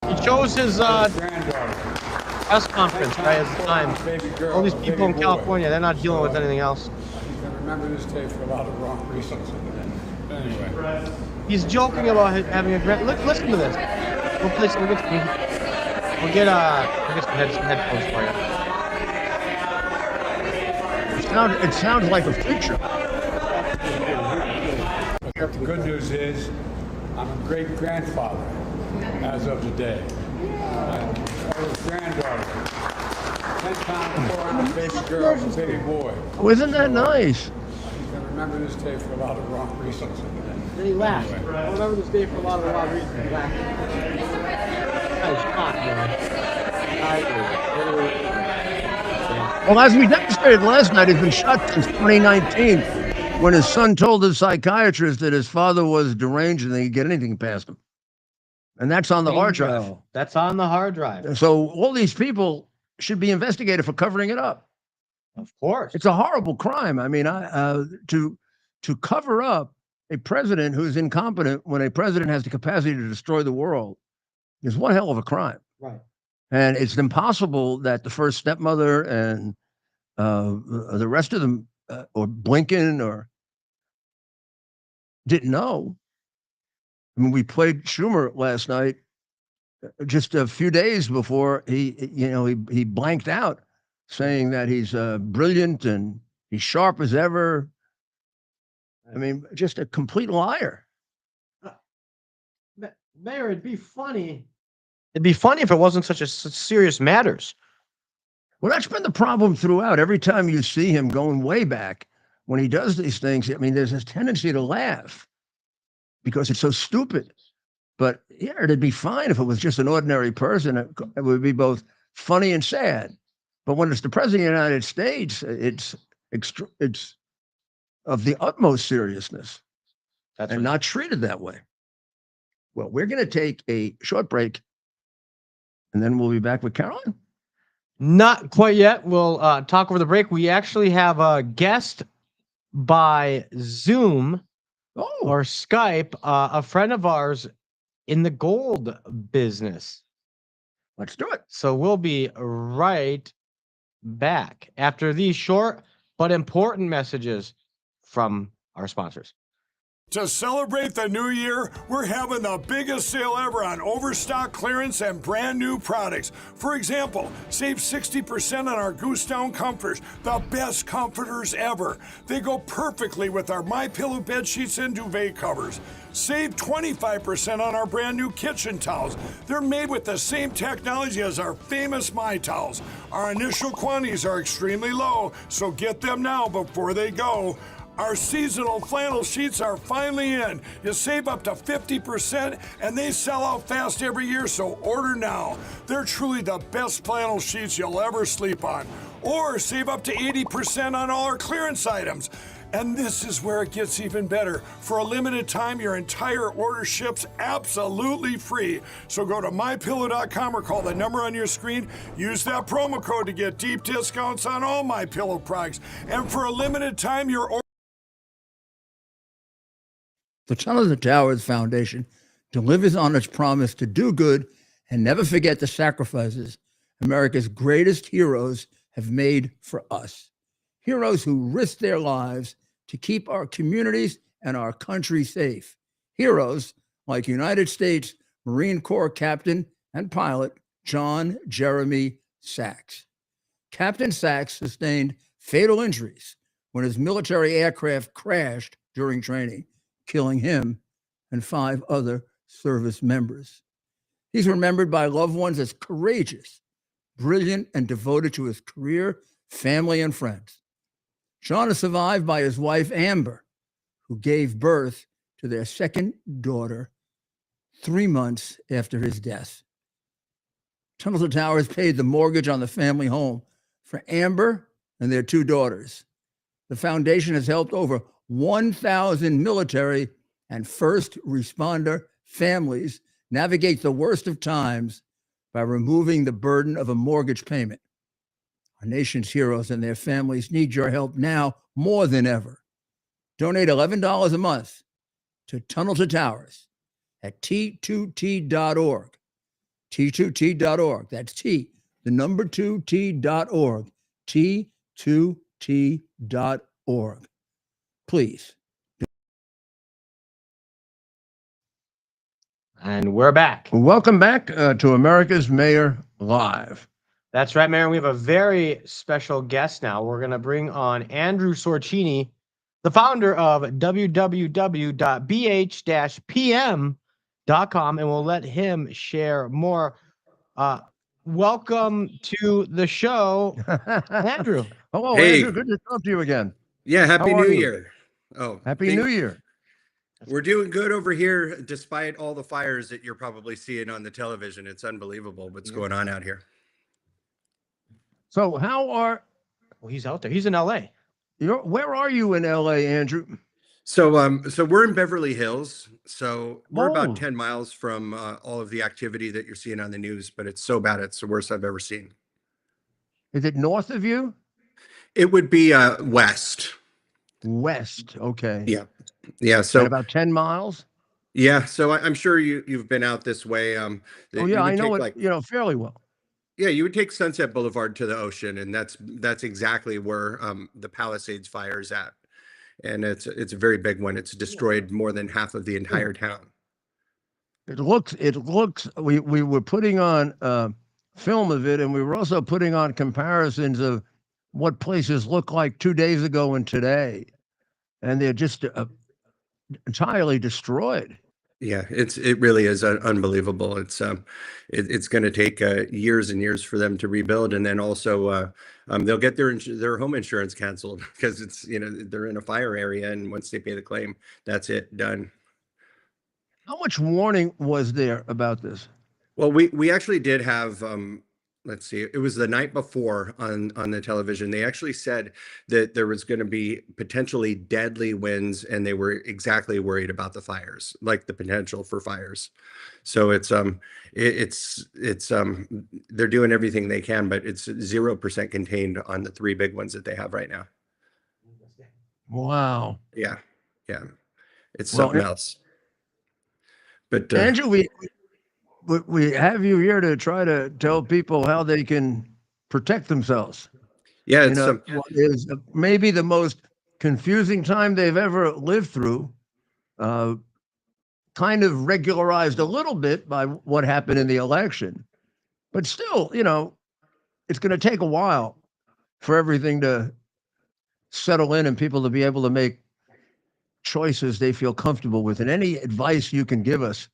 He chose his press conference right at the time. All these people in California, they're not dealing with anything else. He's going to remember this day for a lot of wrong reasons. Anyway. He's joking about having a grand. Listen to this. We'll play some. We'll get some headphones for you. It sounds like a feature. The good news is I'm a great grandfather as of today. And I was granddaughter. 10 pound, 4 ounce baby girl, baby boy. Oh, isn't that nice? He's going to remember this day for a lot of wrong reasons. Then he laughed. I remember this day for a lot of the wrong reasons. He laughed. That was hot, man. Well, as we demonstrated last night, he's been shot since 2019 when his son told his psychiatrist that his father was deranged and they could get anything past him. And that's on the hard drive. That's on the hard drive. So all these people should be investigated for covering it up. Of course. It's a horrible crime. I mean, to cover up a president who's incompetent when a president has the capacity to destroy the world is one hell of a crime. Right. And it's impossible that the first stepmother and the rest of them, or Blinken, or didn't know. I mean, we played Schumer last night, just a few days before he blanked out, saying that he's brilliant and he's sharp as ever. I mean, just a complete liar. Mayor, it'd be funny. It'd be funny if it wasn't such serious matters. Well, that's been the problem throughout. Every time you see him going way back, when he does these things, I mean, there's this tendency to laugh because it's so stupid. But yeah, it'd be fine if it was just an ordinary person. It would be both funny and sad. But when it's the president of the United States, it's of the utmost seriousness and not treated that way. Well, we're going to take a short break, and then we'll be back with Caroline. Not quite yet. We'll talk over the break. We actually have a guest by Zoom or Skype, a friend of ours in the gold business. Let's do it. So we'll be right back after these short but important messages from our sponsors. To celebrate the new year, we're having the biggest sale ever on overstock clearance and brand new products. For example, save 60% on our Goose Down comforters, the best comforters ever. They go perfectly with our MyPillow bed sheets and duvet covers. Save 25% on our brand new kitchen towels. They're made with the same technology as our famous My Towels. Our initial quantities are extremely low, so get them now before they go. Our seasonal flannel sheets are finally in. You save up to 50% and they sell out fast every year, so order now. They're truly the best flannel sheets you'll ever sleep on. Or save up to 80% on all our clearance items. And this is where it gets even better. For a limited time, your entire order ships absolutely free. So go to mypillow.com or call the number on your screen. Use that promo code to get deep discounts on all MyPillow products. And for a limited time, your order The Tunnel to Towers Foundation delivers on its promise to do good and never forget the sacrifices America's greatest heroes have made for us. Heroes who risked their lives to keep our communities and our country safe. Heroes like United States Marine Corps Captain and pilot John Jeremy Sachs. Captain Sachs sustained fatal injuries when his military aircraft crashed during training, killing him and 5 other service members. He's remembered by loved ones as courageous, brilliant, and devoted to his career, family, and friends. John is survived by his wife, Amber, who gave birth to their second daughter 3 months after his death. Tunnel to Towers paid the mortgage on the family home for Amber and their 2 daughters. The foundation has helped over 1,000 military and first responder families navigate the worst of times by removing the burden of a mortgage payment. Our nation's heroes and their families need your help now more than ever. Donate $11 a month to Tunnel to Towers at T2T.org. T2T.org. That's T, the number 2T.org. T2T.org. Please. And we're back. Welcome back to America's Mayor Live. That's right, Mayor. We have a very special guest now. We're going to bring on Andrew Sorcini, the founder of www.bh-pm.com, and we'll let him share more. Welcome to the show, Andrew. Hello, Hey. Andrew. Good to talk to you again. Yeah, Happy How are New you? Year. Oh, Happy New Year. We're doing good over here, despite all the fires that you're probably seeing on the television. It's unbelievable what's going on out here. So how are Well, he's out there. He's in LA. where are you in LA, Andrew? So we're in Beverly Hills. So we're Oh. about 10 miles from all of the activity that you're seeing on the news, but it's so bad. It's the worst I've ever seen. Is it north of you? It would be west. West. Okay. Yeah. Yeah. And So about 10 miles? yeah. So I'm sure you've been out this way. Oh, You yeah, would I know take, it, like, fairly well. yeah, you would take Sunset Boulevard to the ocean, and that's exactly where the Palisades fire is at. And it's a very big one. It's destroyed more than half of the entire town. It looks, we were putting on film of it, and we were also putting on comparisons of what places look like 2 days ago and today. And they're just entirely destroyed. Yeah, it really is unbelievable. It's going to take years and years for them to rebuild, and then also they'll get their home insurance canceled because it's they're in a fire area, and once they pay the claim, that's it, done. How much warning was there about this? Well, we actually did have let's see, it was the night before on the television. They actually said that there was going to be potentially deadly winds, and they were exactly worried about the fires, like the potential for fires. So they're doing everything they can, but it's 0% contained on the 3 big ones that they have right now. Wow. Yeah. Yeah. It's something else. But Andrew, we have you here to try to tell people how they can protect themselves. yeah, it's What is maybe the most confusing time they've ever lived through, kind of regularized a little bit by what happened in the election. But still, it's going to take a while for everything to settle in and people to be able to make choices they feel comfortable with. And any advice you can give us,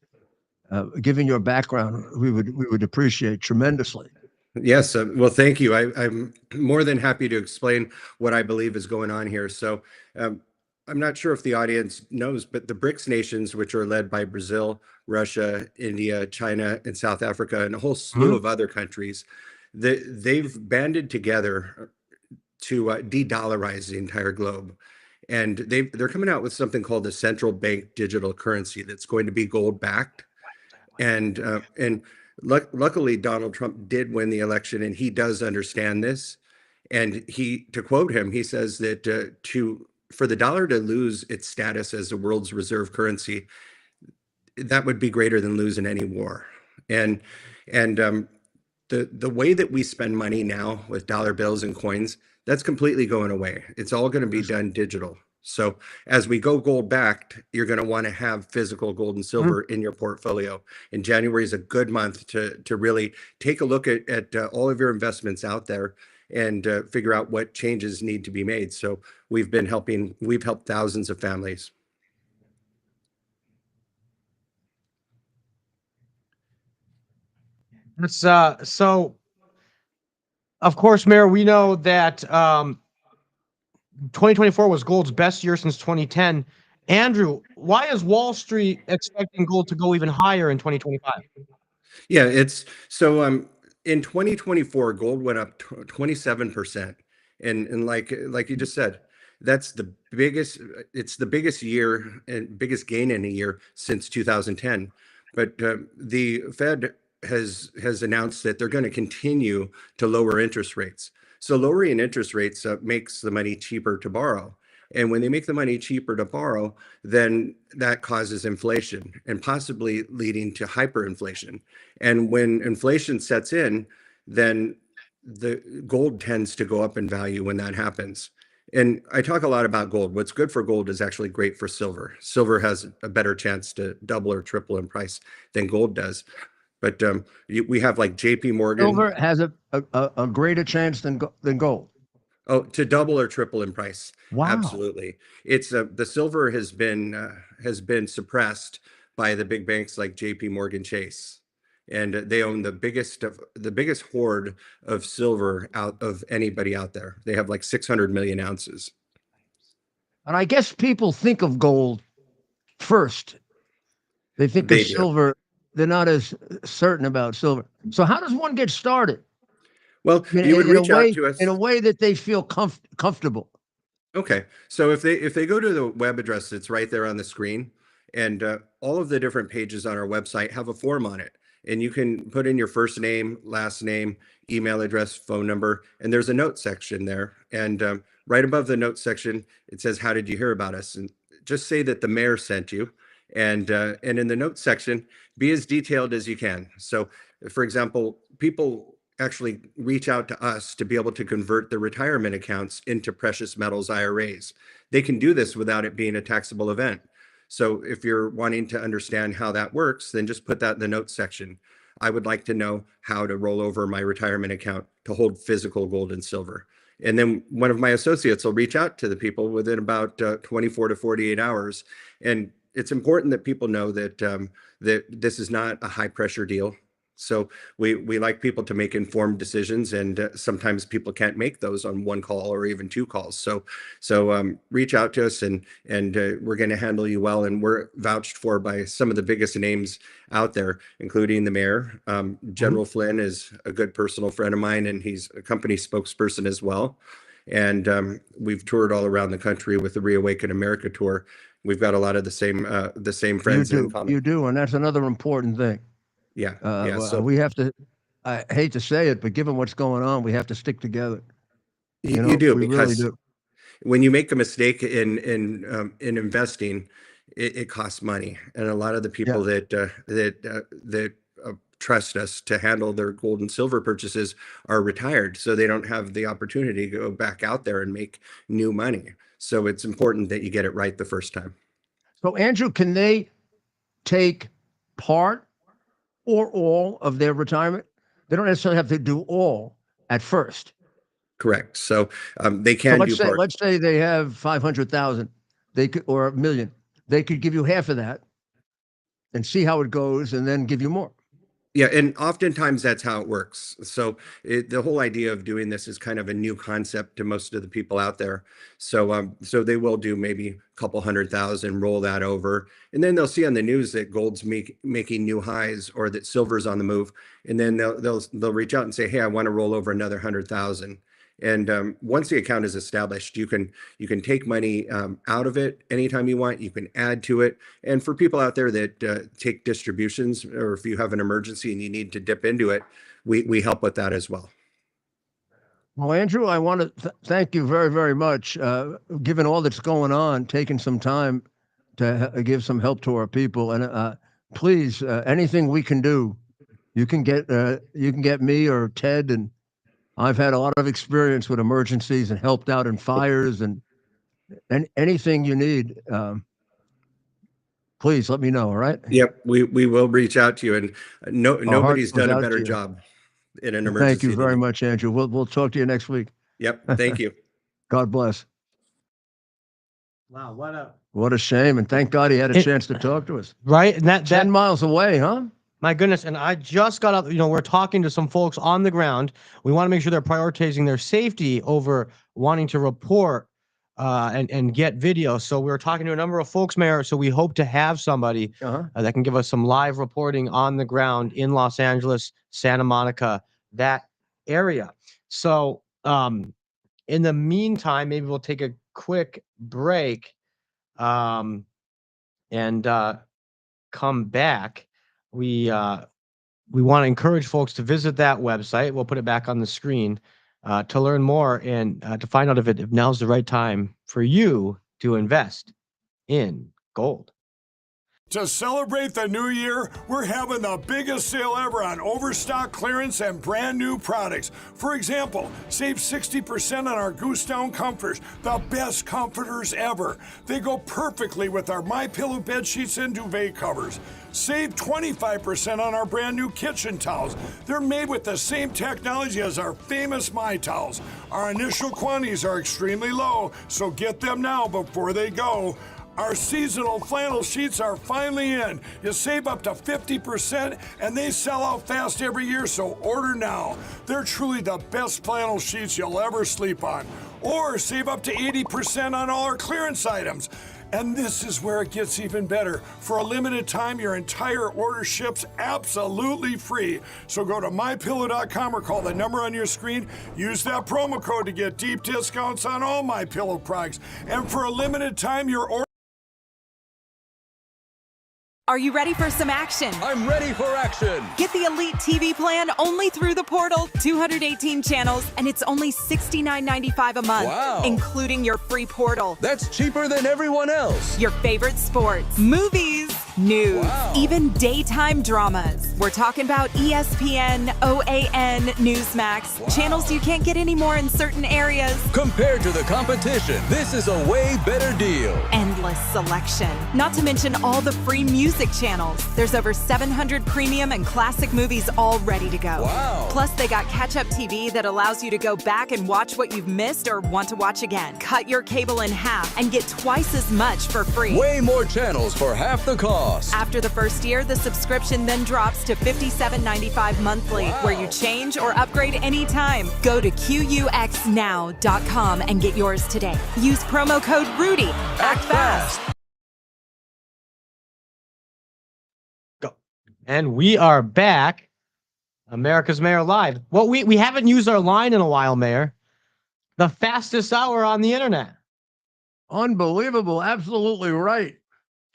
given your background, we would appreciate tremendously. Yes. Well, thank you. I'm more than happy to explain what I believe is going on here. So I'm not sure if the audience knows, but the BRICS nations, which are led by Brazil, Russia, India, China, and South Africa, and a whole slew of other countries, they've banded together to de-dollarize the entire globe. And they're coming out with something called the central bank digital currency that's going to be gold backed. And luckily, Donald Trump did win the election, and he does understand this. And to quote him, he says that for the dollar to lose its status as the world's reserve currency, that would be greater than losing any war. And the way that we spend money now with dollar bills and coins, that's completely going away. It's all going to be done digital. So as we go gold backed, you're going to want to have physical gold and silver in your portfolio. And January is a good month to really take a look at all of your investments out there and figure out what changes need to be made. So we've helped thousands of families. That's so. Of course, Mayor, we know that 2024 was gold's best year since 2010. Andrew, why is Wall Street expecting gold to go even higher in 2025? Yeah, it's so in 2024, gold went up 27%. And like you just said, that's the biggest, it's the biggest year and biggest gain in a year since 2010. But the Fed has announced that they're going to continue to lower interest rates. So lowering interest rates makes the money cheaper to borrow. And when they make the money cheaper to borrow, then that causes inflation and possibly leading to hyperinflation. And when inflation sets in, then the gold tends to go up in value when that happens. And I talk a lot about gold. What's good for gold is actually great for silver. Silver has a better chance to double or triple in price than gold does. But we have like JP Morgan. Silver has a greater chance than gold. Oh, to double or triple in price. Wow. Absolutely. It's the silver has been suppressed by the big banks like JP Morgan Chase. And they own the biggest hoard of silver out of anybody out there. They have like 600 million ounces. And I guess people think of gold first. They think of silver. They're not as certain about silver. So how does one get started? Well, you would reach out to us in a way that they feel comfortable. Okay, so if they go to the web address that's right there on the screen, and all of the different pages on our website have a form on it, and you can put in your first name, last name, email address, phone number, and there's a note section there. And right above the note section, it says, "How did you hear about us?" And just say that the mayor sent you. And in the note section, be as detailed as you can. So, for example, people actually reach out to us to be able to convert their retirement accounts into precious metals IRAs. They can do this without it being a taxable event. So if you're wanting to understand how that works, then just put that in the notes section. I would like to know how to roll over my retirement account to hold physical gold and silver. And then one of my associates will reach out to the people within about 24 to 48 hours. And it's important that people know that that this is not a high pressure deal. So we like people to make informed decisions, and sometimes people can't make those on one call or even two calls. So reach out to us, and we're going to handle you well. And we're vouched for by some of the biggest names out there, including the mayor. General Flynn is a good personal friend of mine, and he's a company spokesperson as well. And we've toured all around the country with the Reawaken America tour. We've got a lot of the same friends in common. You do, and that's another important thing. Yeah. So we have to, I hate to say it, but given what's going on, we have to stick together. You do, we because really do. When you make a mistake in investing, it costs money. And a lot of the people that trust us to handle their gold and silver purchases are retired, so they don't have the opportunity to go back out there and make new money. So it's important that you get it right the first time. So Andrew, can they take part or all of their retirement? They don't necessarily have to do all at first. Correct. So they can do part. Let's say they have 500,000, they could, or $1 million. They could give you half of that and see how it goes, and then give you more. Yeah, and oftentimes that's how it works. So the whole idea of doing this is kind of a new concept to most of the people out there. So so they will do maybe a couple 100,000, roll that over, and then they'll see on the news that gold's making new highs, or that silver's on the move, and then they'll reach out and say, "Hey, I want to roll over another 100,000." And once the account is established, you can take money out of it anytime you want. You can add to it. And for people out there that take distributions, or if you have an emergency and you need to dip into it, we help with that as well. Well, Andrew, I want to thank you very, very much. Given all that's going on, taking some time to give some help to our people, and please, anything we can do, you can get me or Ted, and I've had a lot of experience with emergencies and helped out in fires and anything you need. Please let me know. All right. Yep, we will reach out to you, and Our heart nobody's goes done a out better to you. job in an Thank you emergency than very you. much, Andrew. We'll talk to you next week. Yep, thank you. God bless. Wow, What a shame. And thank God he had a chance to talk to us. right? And that 10 miles away, huh? My goodness, and I just got out, we're talking to some folks on the ground. We want to make sure they're prioritizing their safety over wanting to report and get video. So we're talking to a number of folks, Mayor. So we hope to have somebody that can give us some live reporting on the ground in Los Angeles, Santa Monica, that area. So in the meantime, maybe we'll take a quick break and come back. We want to encourage folks to visit that website. We'll put it back on the screen to learn more and to find out if now's the right time for you to invest in gold. To celebrate the new year, we're having the biggest sale ever on overstock clearance and brand new products. For example, save 60% on our Goose Down comforters, the best comforters ever. They go perfectly with our MyPillow bed sheets and duvet covers. Save 25% on our brand new kitchen towels. They're made with the same technology as our famous My Towels. Our initial quantities are extremely low, so get them now before they go. Our seasonal flannel sheets are finally in. You save up to 50% and they sell out fast every year, so order now. They're truly the best flannel sheets you'll ever sleep on. Or save up to 80% on all our clearance items. And this is where it gets even better. For a limited time, your entire order ships absolutely free. So go to mypillow.com or call the number on your screen. Use that promo code to get deep discounts on all MyPillow products. And for a limited time, your order... Are you ready for some action? I'm ready for action. Get the Elite TV plan only through the portal. 218 channels, and it's only $69.95 a month, Wow. including your free portal. That's cheaper than everyone else. Your favorite sports, movies, news, Wow. even daytime dramas. We're talking about ESPN, OAN, Newsmax, channels you can't get anymore in certain areas. Compared to the competition, this is a way better deal. Endless selection. Not to mention all the free music channels. There's over 700 premium and classic movies all ready to go. Wow. Plus, they got catch-up TV that allows you to go back and watch what you've missed or want to watch again. Cut your cable in half and get twice as much for free. Way more channels for half the cost. After the first year, the subscription then drops to $57.95 monthly, Wow. where you change or upgrade anytime. Go to QUXNow.com and get yours today. Use promo code Rudy. Act fast. And we are back. America's Mayor Live. Well, we haven't used our line in a while, Mayor. The fastest hour on the internet. Unbelievable. Absolutely right.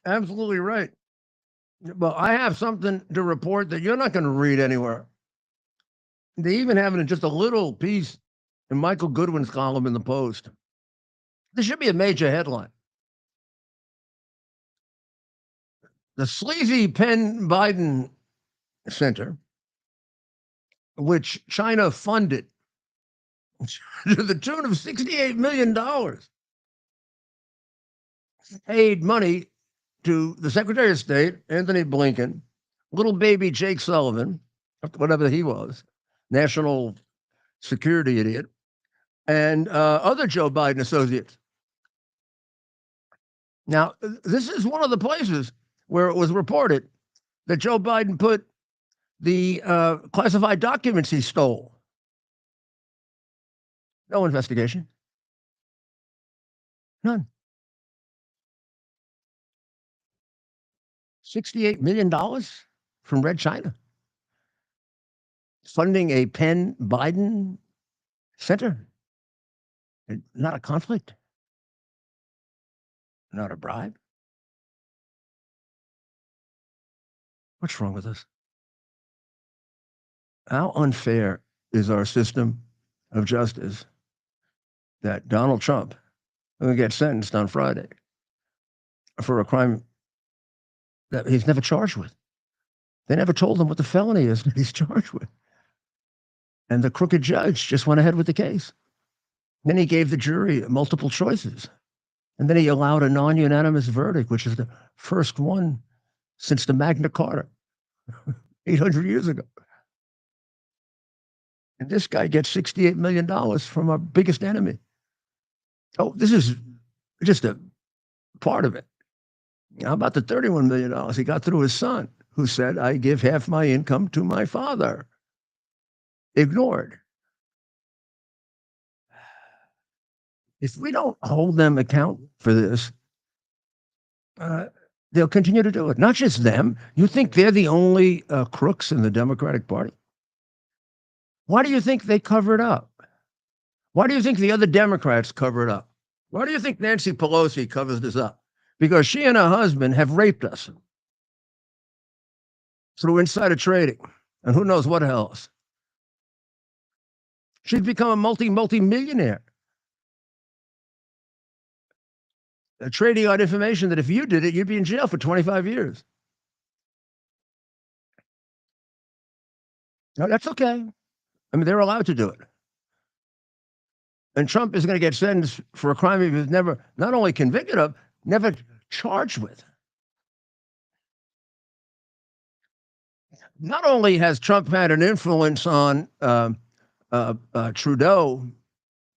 Absolutely right. But I have something to report that you're not going to read anywhere. They even have it in just a little piece in Michael Goodwin's column in the Post. This should be a major headline. The sleazy Penn Biden Center, which China funded to the tune of $68 million, paid money to the Secretary of State, Anthony Blinken, little baby Jake Sullivan, whatever he was, national security idiot, and other Joe Biden associates. Now, this is one of the places where it was reported that Joe Biden put the classified documents he stole. No investigation. None. $68 million from Red China. Funding a Penn Biden Center. Not a conflict. Not a bribe. What's wrong with us? How unfair is our system? of Justice that Donald Trump will get sentenced on Friday for a crime that he's never charged with. They never told him what the felony is that he's charged with. And the crooked judge just went ahead with the case. Then he gave the jury multiple choices. And then he allowed a non-unanimous verdict, which is the first one since the Magna Carta, 800 years ago. And this guy gets $68 million from our biggest enemy. Oh, this is just a part of it. How about the $31 million he got through his son, who said, I give half my income to my father? Ignored. If we don't hold them account for this, they'll continue to do it. Not just them. You think they're the only crooks in the Democratic Party? Why do you think they cover it up? Why do you think the other Democrats cover it up? Why do you think Nancy Pelosi covers this up? Because she and her husband have raped us through insider trading and who knows what else. She's become a multi-millionaire. Trading on information that if you did it, you'd be in jail for 25 years. Now, that's okay. I mean, they're allowed to do it. And Trump is going to get sentenced for a crime he was never, not only convicted of, never charged with. Not only has Trump had an influence on Trudeau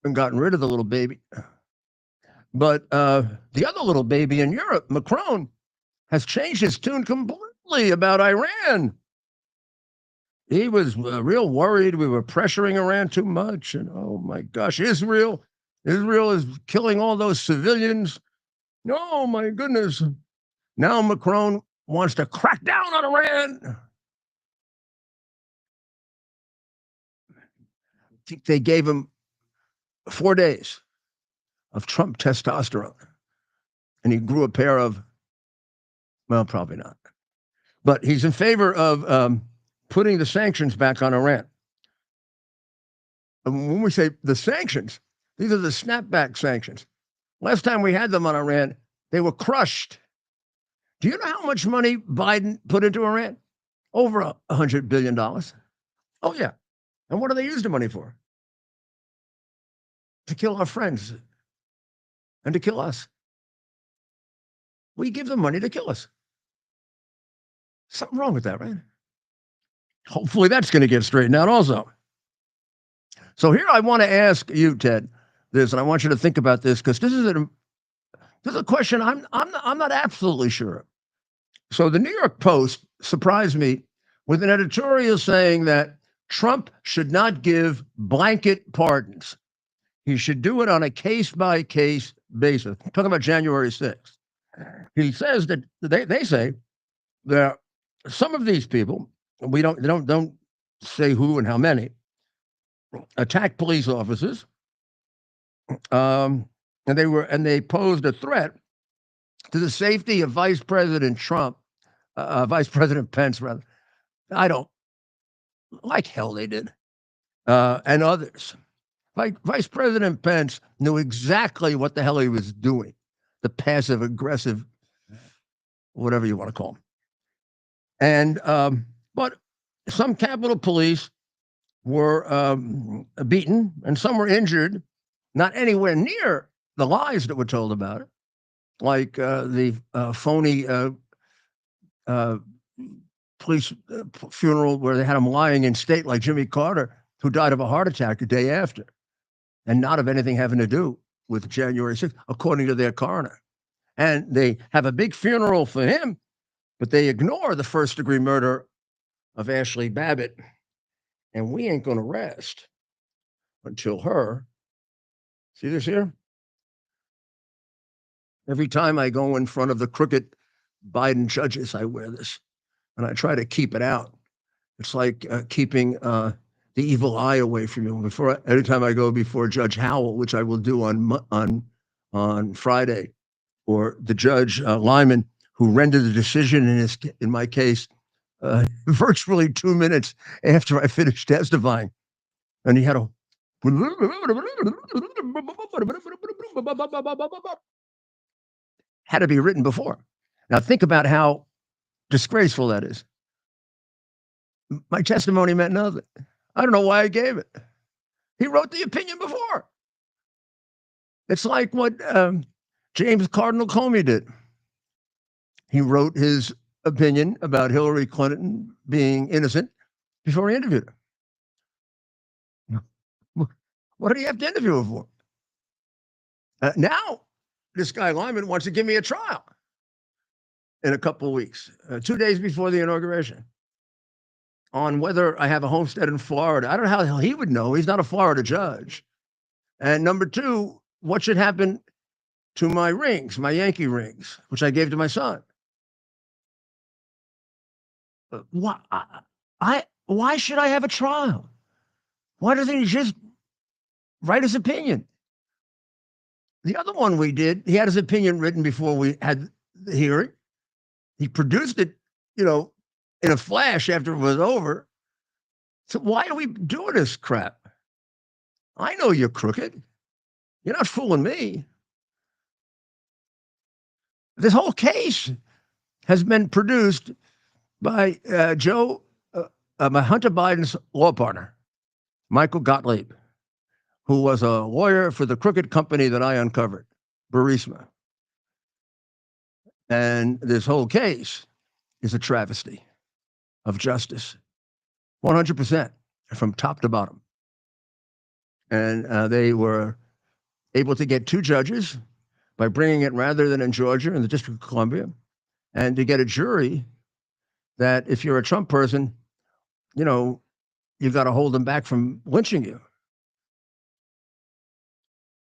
and gotten rid of the little baby, but the other little baby in Europe, Macron, has changed his tune completely about Iran. He was real worried we were pressuring Iran too much. And oh my gosh, Israel is killing all those civilians. Oh my goodness. Now Macron wants to crack down on Iran. I think they gave him 4 days of Trump testosterone. And he grew a pair of, well, probably not. But he's in favor of putting the sanctions back on Iran. And when we say the sanctions, these are the snapback sanctions. Last time we had them on Iran, they were crushed. Do you know how much money Biden put into Iran? Over $100 billion. Oh, yeah. And what do they use the money for? To kill our friends and to kill us. We give them money to kill us. Something wrong with that, right? Hopefully that's going to get straightened out also. So here I want to ask you, Ted, this, and I want you to think about this because this is a question I'm not absolutely sure. So the New York Post surprised me with an editorial saying that Trump should not give blanket pardons. He should do it on a case-by-case basis. I'm talking about January 6th. He says that they say that some of these people, they don't say who and how many, attacked police officers, and they posed a threat to the safety of Vice President Pence, rather. I don't like hell they did, and others. Vice President Pence knew exactly what the hell he was doing, the passive aggressive, whatever you want to call him. And but some Capitol Police were beaten and some were injured, not anywhere near the lies that were told about it, like the phony police funeral where they had him lying in state like Jimmy Carter, who died of a heart attack the day after, and not of anything having to do with January 6th, according to their coroner. And they have a big funeral for him, but they ignore the first-degree murder of Ashley Babbitt. And we ain't going to rest until her. See this here? Every time I go in front of the crooked Biden judges, I wear this. And I try to keep it out. It's like keeping the evil eye away from you. Anytime I go before Judge Howell, which I will do on Friday, or the Judge Lyman, who rendered the decision in my case virtually 2 minutes after I finished testifying. And he had a Had to be written before. Now think about how disgraceful that is. My testimony meant nothing. I don't know why I gave it. He wrote the opinion before. It's like what James Cardinal Comey did. He wrote his opinion about Hillary Clinton being innocent before he interviewed her. What did he have to interview her for? Now, this guy Lyman wants to give me a trial in a couple of weeks, 2 days before the inauguration, on whether I have a homestead in Florida. I don't know how the hell he would know. He's not a Florida judge. And number two, what should happen to my rings, my Yankee rings, which I gave to my son? Why should I have a trial? Why doesn't he just write his opinion? The other one we did, he had his opinion written before we had the hearing. He produced it, in a flash after it was over. So why are we doing this crap? I know you're crooked. You're not fooling me. This whole case has been produced by my Hunter Biden's law partner, Michael Gottlieb, who was a lawyer for the crooked company that I uncovered, Burisma. And this whole case is a travesty of justice, 100%, from top to bottom. And they were able to get 2 judges by bringing it rather than in Georgia in the District of Columbia, and to get a jury that if you're a Trump person, you've got to hold them back from lynching you.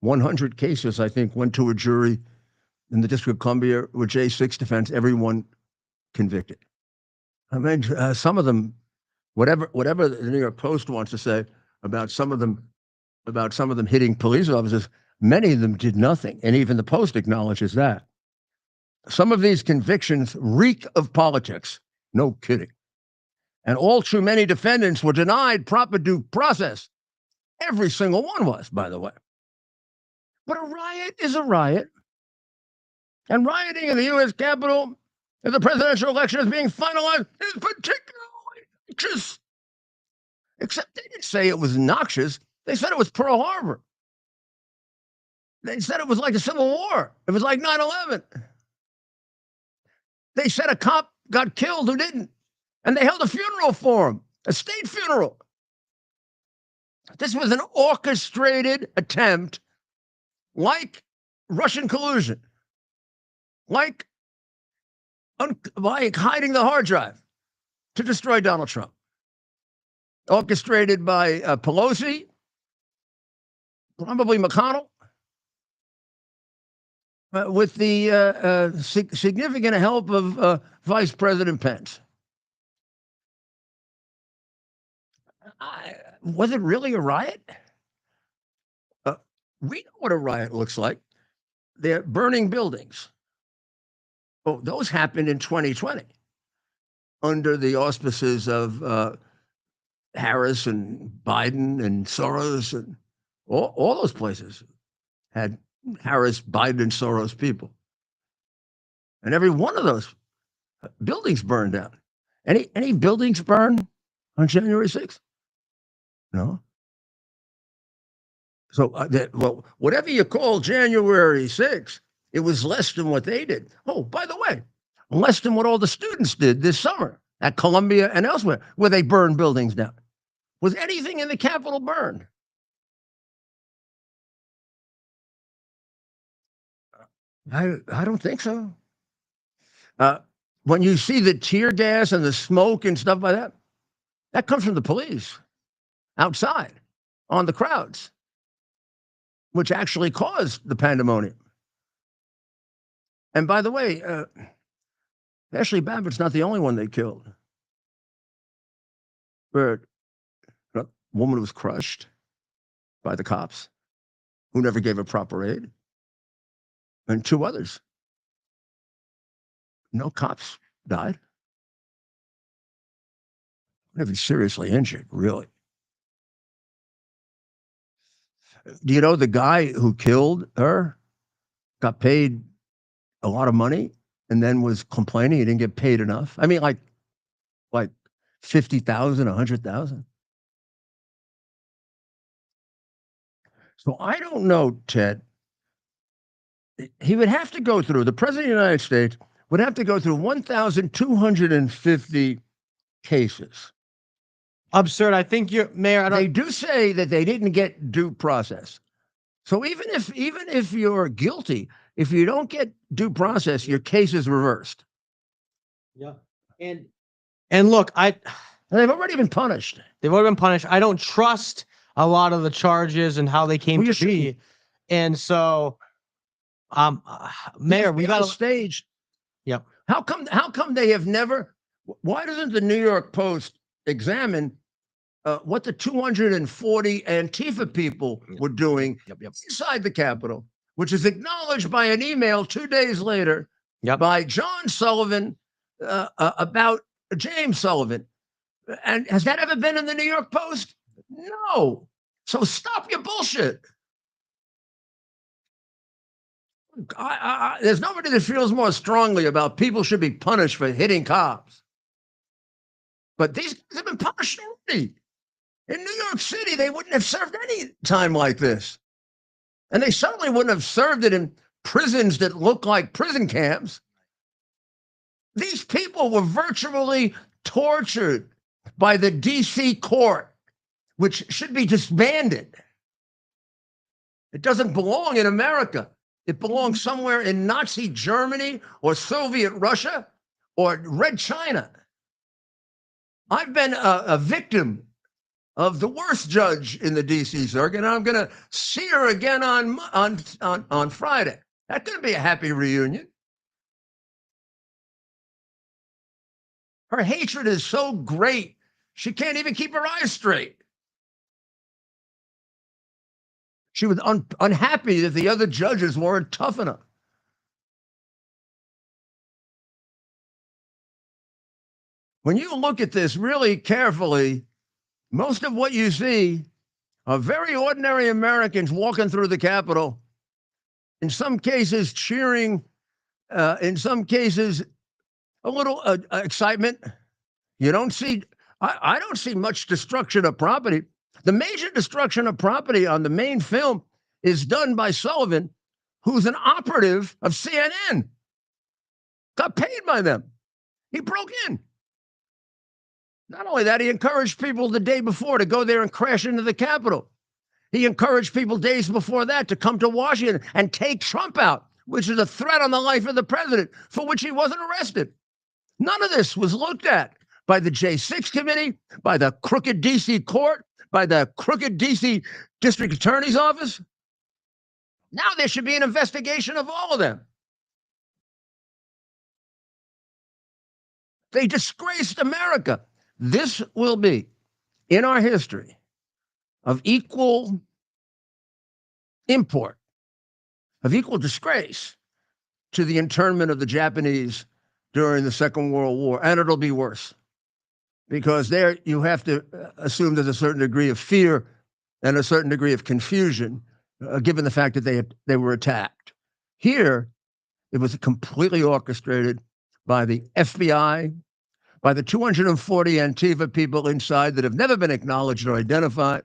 100 cases, I think, went to a jury in the District of Columbia with J6 defense, everyone convicted. I mean, some of them, whatever the New York Post wants to say about some of them hitting police officers, many of them did nothing. And even the Post acknowledges that. Some of these convictions reek of politics. No kidding. And all too many defendants were denied proper due process. Every single one was, by the way. But a riot is a riot. And rioting in the U.S. Capitol, if the presidential election is being finalized, is particularly noxious. Except they didn't say it was noxious. They said it was Pearl Harbor. They said it was like the Civil War. It was like 9/11. They said a cop got killed who didn't. And they held a funeral for him, a state funeral. This was an orchestrated attempt, like Russian collusion, like hiding the hard drive to destroy Donald Trump. Orchestrated by Pelosi, probably McConnell, with the significant help of Vice President Pence. Was it really a riot? We know what a riot looks like. They're burning buildings. Oh, those happened in 2020 under the auspices of Harris and Biden and Soros, and all those places had Harris, Biden, and Soros people. And every one of those buildings burned down. Any buildings burn on January 6th? No. So, whatever you call January 6th, it was less than what they did. Oh, by the way, less than what all the students did this summer at Columbia and elsewhere, where they burned buildings down. Was anything in the Capitol burned? I don't think so. When you see the tear gas and the smoke and stuff like that, that comes from the police outside on the crowds, which actually caused the pandemonium. And by the way, Ashley Babbitt's not the only one they killed. Where a woman was crushed by the cops who never gave her proper aid, and 2 others. No cops died. Never seriously injured, really. Do you know the guy who killed her got paid a lot of money and then was complaining he didn't get paid enough? I mean, like 50,000, 100,000. So I don't know, Ted. He would have to go through, the president of the United States would have to go through 1,250 cases. Absurd. I think you're, Mayor. They do say that they didn't get due process. So even if you're guilty, if you don't get due process, your case is reversed. Yeah. And look, they've already been punished. They've already been punished. I don't trust a lot of the charges and how they came to be. And so, Mayor, we got a stage. Yep. How come they have never? Why doesn't the New York Post examine what the 240 Antifa people were doing inside the Capitol, which is acknowledged by an email 2 days later by John Sullivan about James Sullivan? And has that ever been in the New York Post? No. So stop your bullshit. There's nobody that feels more strongly about people should be punished for hitting cops. But these guys have been punished already. In New York City, they wouldn't have served any time like this. And they certainly wouldn't have served it in prisons that look like prison camps. These people were virtually tortured by the DC court, which should be disbanded. It doesn't belong in America. It belongs somewhere in Nazi Germany or Soviet Russia or Red China. I've been a victim of the worst judge in the DC circuit, and I'm going to see her again on Friday. That's going to be a happy reunion. Her hatred is so great, she can't even keep her eyes straight. She was unhappy that the other judges weren't tough enough. When you look at this really carefully, most of what you see are very ordinary Americans walking through the Capitol, in some cases cheering, in some cases a little excitement. You don't see, I don't see much destruction of property. The major destruction of property on the main film is done by Sullivan, who's an operative of CNN. Got paid by them. He broke in. Not only that, he encouraged people the day before to go there and crash into the Capitol. He encouraged people days before that to come to Washington and take Trump out, which is a threat on the life of the president, for which he wasn't arrested. None of this was looked at by the J6 committee, by the crooked DC court, by the crooked DC district attorney's office. Now there should be an investigation of all of them. They disgraced America. This will be, in our history, of equal import, of equal disgrace to the internment of the Japanese during the Second World War. And it'll be worse, because there you have to assume there's a certain degree of fear and a certain degree of confusion, given the fact that they were attacked. Here, it was completely orchestrated by the FBI, by the 240 Antifa people inside that have never been acknowledged or identified,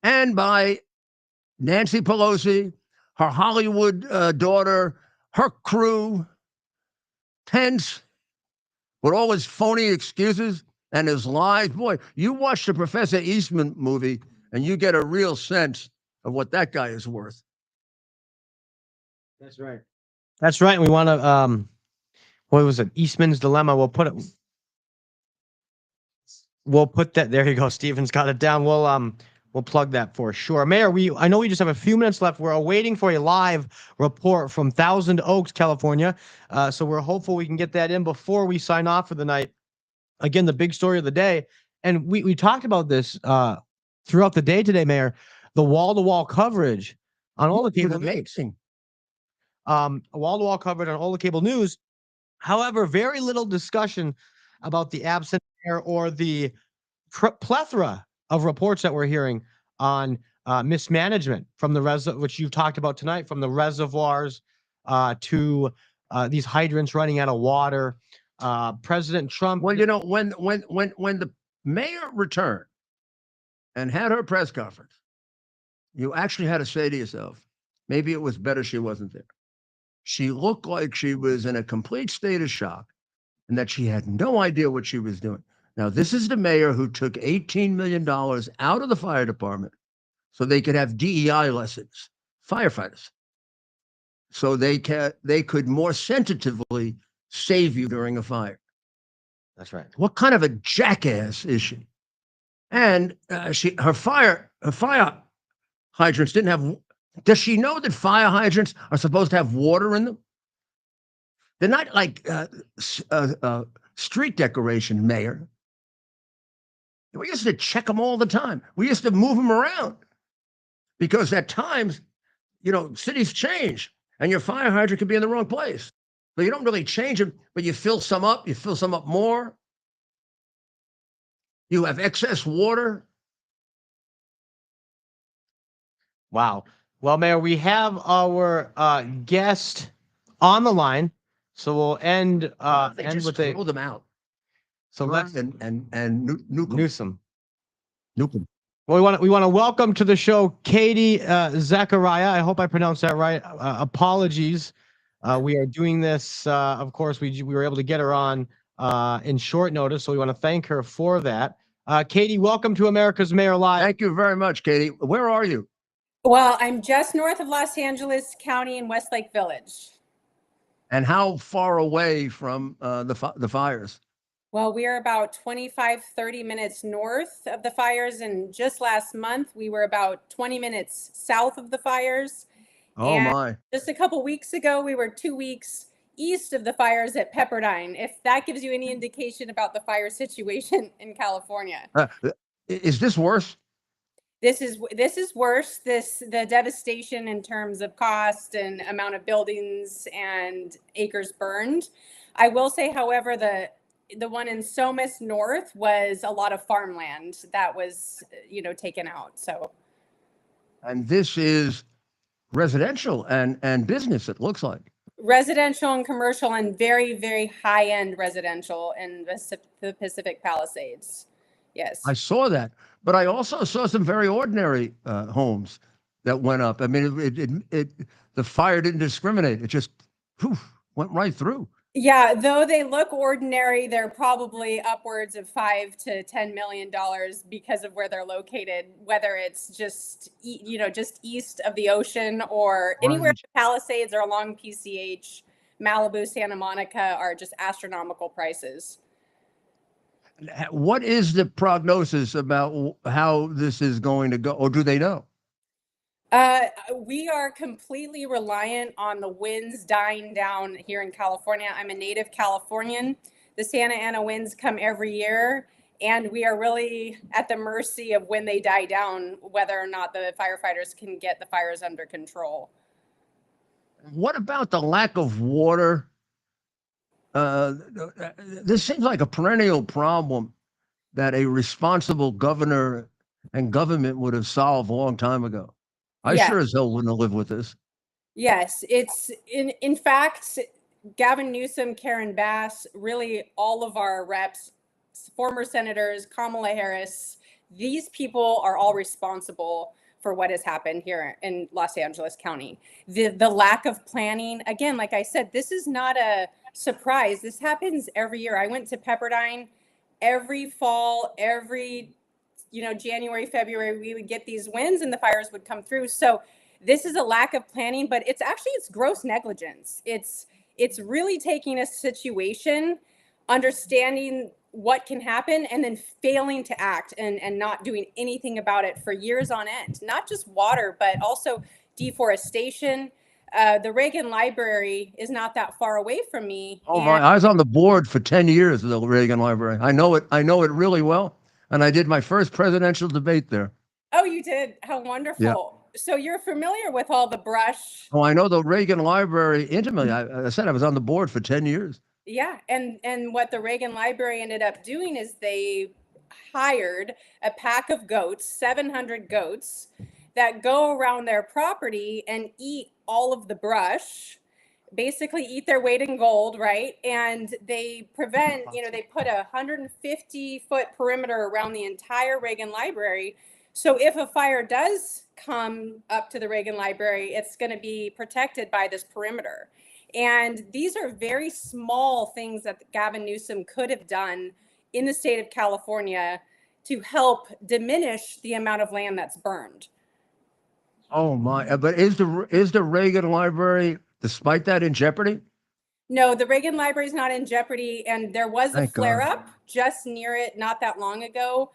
and by Nancy Pelosi, her Hollywood daughter, her crew, Pence, with all his phony excuses and his lies. Boy, you watch the Professor Eastman movie and you get a real sense of what that guy is worth. That's right. That's right. We want to, what was it? Eastman's Dilemma. We'll put that, there you go. Steven's got it down. We'll plug that for sure. Mayor, I know we just have a few minutes left. We're waiting for a live report from Thousand Oaks, California. So we're hopeful we can get that in before we sign off for the night. Again, the big story of the day. And we talked about this throughout the day today, Mayor. The wall-to-wall coverage on all the cable amazing. Wall-to-wall coverage on all the cable news. However, very little discussion about the absent or the plethora of reports that we're hearing on mismanagement from the which you've talked about tonight, from the reservoirs to these hydrants running out of water. President Trump. Well, when the mayor returned and had her press conference, you actually had to say to yourself, maybe it was better she wasn't there. She looked like she was in a complete state of shock and that she had no idea what she was doing. Now, this is the mayor who took $18 million out of the fire department so they could have DEI lessons, firefighters, so they could more sensitively save you during a fire. That's right. What kind of a jackass is she? And her fire hydrants didn't have. Does she know that fire hydrants are supposed to have water in them? They're not like street decoration, Mayor. We used to check them all the time. We used to move them around because at times, cities change and your fire hydrant could be in the wrong place. But you don't really change them, but you fill some up. You fill some up more. You have excess water. Wow. Well, Mayor, we have our guest on the line, so we'll end with throw them out. So let's Newsom. Well, we want to welcome to the show Katie Zachariah. I hope I pronounced that right. Apologies. We are doing this. Of course, we were able to get her on in short notice, so we want to thank her for that. Katie, welcome to America's Mayor Live. Thank you very much, Katie. Where are you? Well, I'm just north of Los Angeles County in Westlake Village. And how far away from the fires? Well, we are about 25, 30 minutes north of the fires. And just last month, we were about 20 minutes south of the fires. Oh, and my. Just a couple weeks ago, we were 2 weeks east of the fires at Pepperdine, if that gives you any indication about the fire situation in California. Is this worse? This is worse. The devastation in terms of cost and amount of buildings and acres burned. I will say, however, the one in Somis North was a lot of farmland that was, taken out. So. And this is residential and business, it looks like. Residential and commercial and very, very high-end residential in the Pacific Palisades. Yes. I saw that, but I also saw some very ordinary homes that went up. I mean, the fire didn't discriminate. It just went right through. Yeah, though they look ordinary, they're probably upwards of $5 to $10 million because of where they're located, whether it's just east of the ocean or anywhere in the Palisades or along PCH, Malibu, Santa Monica are just astronomical prices. What is the prognosis about how this is going to go, or do they know? We are completely reliant on the winds dying down here in California. I'm a native Californian. The Santa Ana winds come every year, and we are really at the mercy of when they die down, whether or not the firefighters can get the fires under control. What about the lack of water? This seems like a perennial problem that a responsible governor and government would have solved a long time ago. I sure as hell wouldn't have lived with this. Yes, it's in fact, Gavin Newsom, Karen Bass, really all of our reps, former senators, Kamala Harris, these people are all responsible for what has happened here in Los Angeles County. The lack of planning, again, like I said, this is not a surprise. This happens every year. I went to Pepperdine every fall, every January, February, we would get these winds and the fires would come through. So this is a lack of planning, but it's gross negligence. It's really taking a situation, understanding what can happen, and then failing to act and not doing anything about it for years on end. Not just water, but also deforestation. The Reagan Library is not that far away from me. Oh my! I was on the board for 10 years of the Reagan Library. I know it really well. And I did my first presidential debate there. Oh, you did? How wonderful. Yeah. So you're familiar with all the brush. Oh, I know the Reagan Library intimately. I said I was on the board for 10 years. Yeah. And what the Reagan Library ended up doing is they hired a pack of goats, 700 goats, that go around their property and eat all of the brush, basically eat their weight in gold, right? And they prevent, they put a 150-foot perimeter around the entire Reagan Library. So if a fire does come up to the Reagan Library, it's going to be protected by this perimeter. And these are very small things that Gavin Newsom could have done in the state of California to help diminish the amount of land that's burned. Oh my! But is the Reagan Library, despite that, in jeopardy? No, the Reagan Library is not in jeopardy, and there was a Thank flare God. up just near it not that long ago.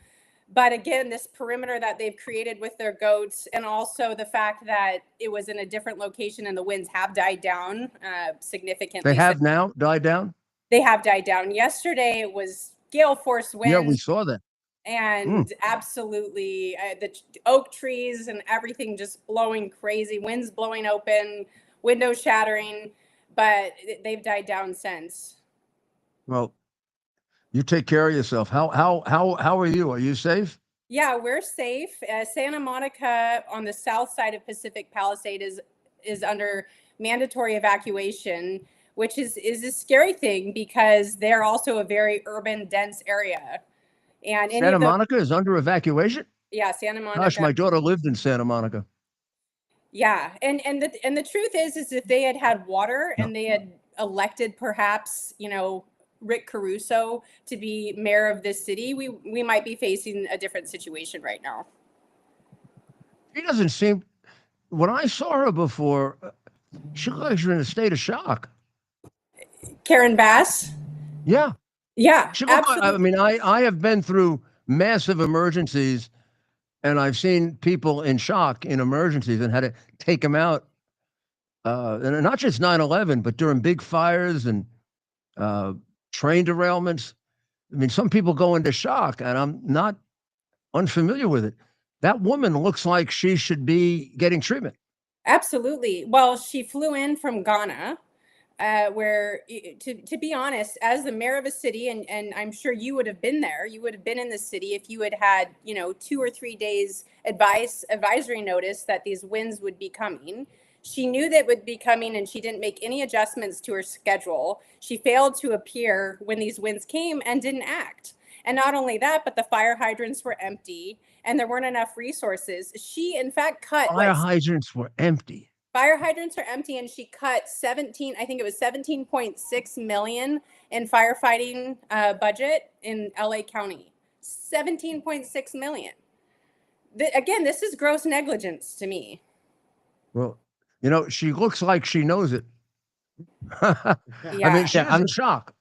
But again, this perimeter that they've created with their goats, and also the fact that it was in a different location and the winds have died down significantly. They have now died down? They have died down. Yesterday it was gale force winds. Yeah, we saw that. And absolutely, the oak trees and everything just blowing crazy, winds blowing open, windows shattering, but they've died down since. Well, you take care of yourself. How are you? Are you safe? Yeah, we're safe. Santa Monica on the south side of Pacific Palisade is under mandatory evacuation, which is a scary thing because they're also a very urban, dense area. And Santa Monica is under evacuation? Yeah, Santa Monica. Gosh, my daughter lived in Santa Monica. Yeah, and the truth is if they had water and they had elected perhaps, Rick Caruso to be mayor of this city, we might be facing a different situation right now. She doesn't seem. When I saw her before, she looked like she was in a state of shock. Karen Bass? Yeah. Yeah, absolutely. I mean, I have been through massive emergencies, and I've seen people in shock in emergencies and had to take them out. And not just 9/11, but during big fires and train derailments. I mean, some people go into shock, and I'm not unfamiliar with it. That woman looks like she should be getting treatment. Absolutely. Well, she flew in from Ghana. Where, to be honest, as the mayor of a city, and I'm sure you would have been there, you would have been in the city if you had 2 or 3 days advisory notice that these winds would be coming. She knew that would be coming, and she didn't make any adjustments to her schedule. She failed to appear when these winds came and didn't act. And not only that, but the fire hydrants were empty and there weren't enough resources. She, in fact, cut fire hydrants were empty. Fire hydrants are empty, and she cut 17.6 million in firefighting budget in LA County. 17.6 million. Again, this is gross negligence to me. Well, she looks like she knows it. I mean, she's in shock.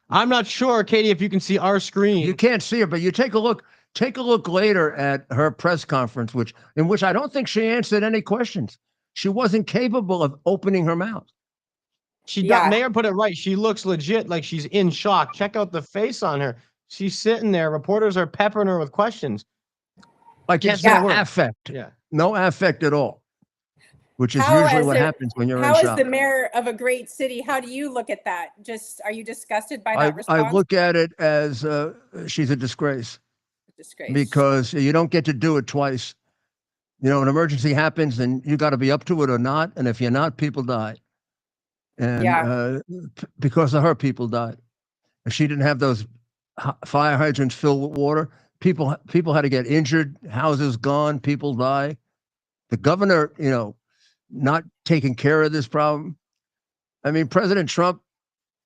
I'm not sure, Katie, if you can see our screen. You can't see her, but you take a look. Take a look later at her press conference, in which I don't think she answered any questions. She wasn't capable of opening her mouth. Mayor put it right. She looks legit like she's in shock. Check out the face on her. She's sitting there. Reporters are peppering her with questions. Like no affect. Yeah. No affect at all. Which is usually what happens when you're in shock. How is the mayor of a great city? How do you look at that? Are you disgusted by that response? I look at it as she's a disgrace. Disgrace. Because you don't get to do it twice. An emergency happens and you got to be up to it or not. And if you're not, people die. And because of her, people died. If she didn't have those fire hydrants filled with water, people had to get injured, houses gone, people die. The governor, not taking care of this problem. I mean, President Trump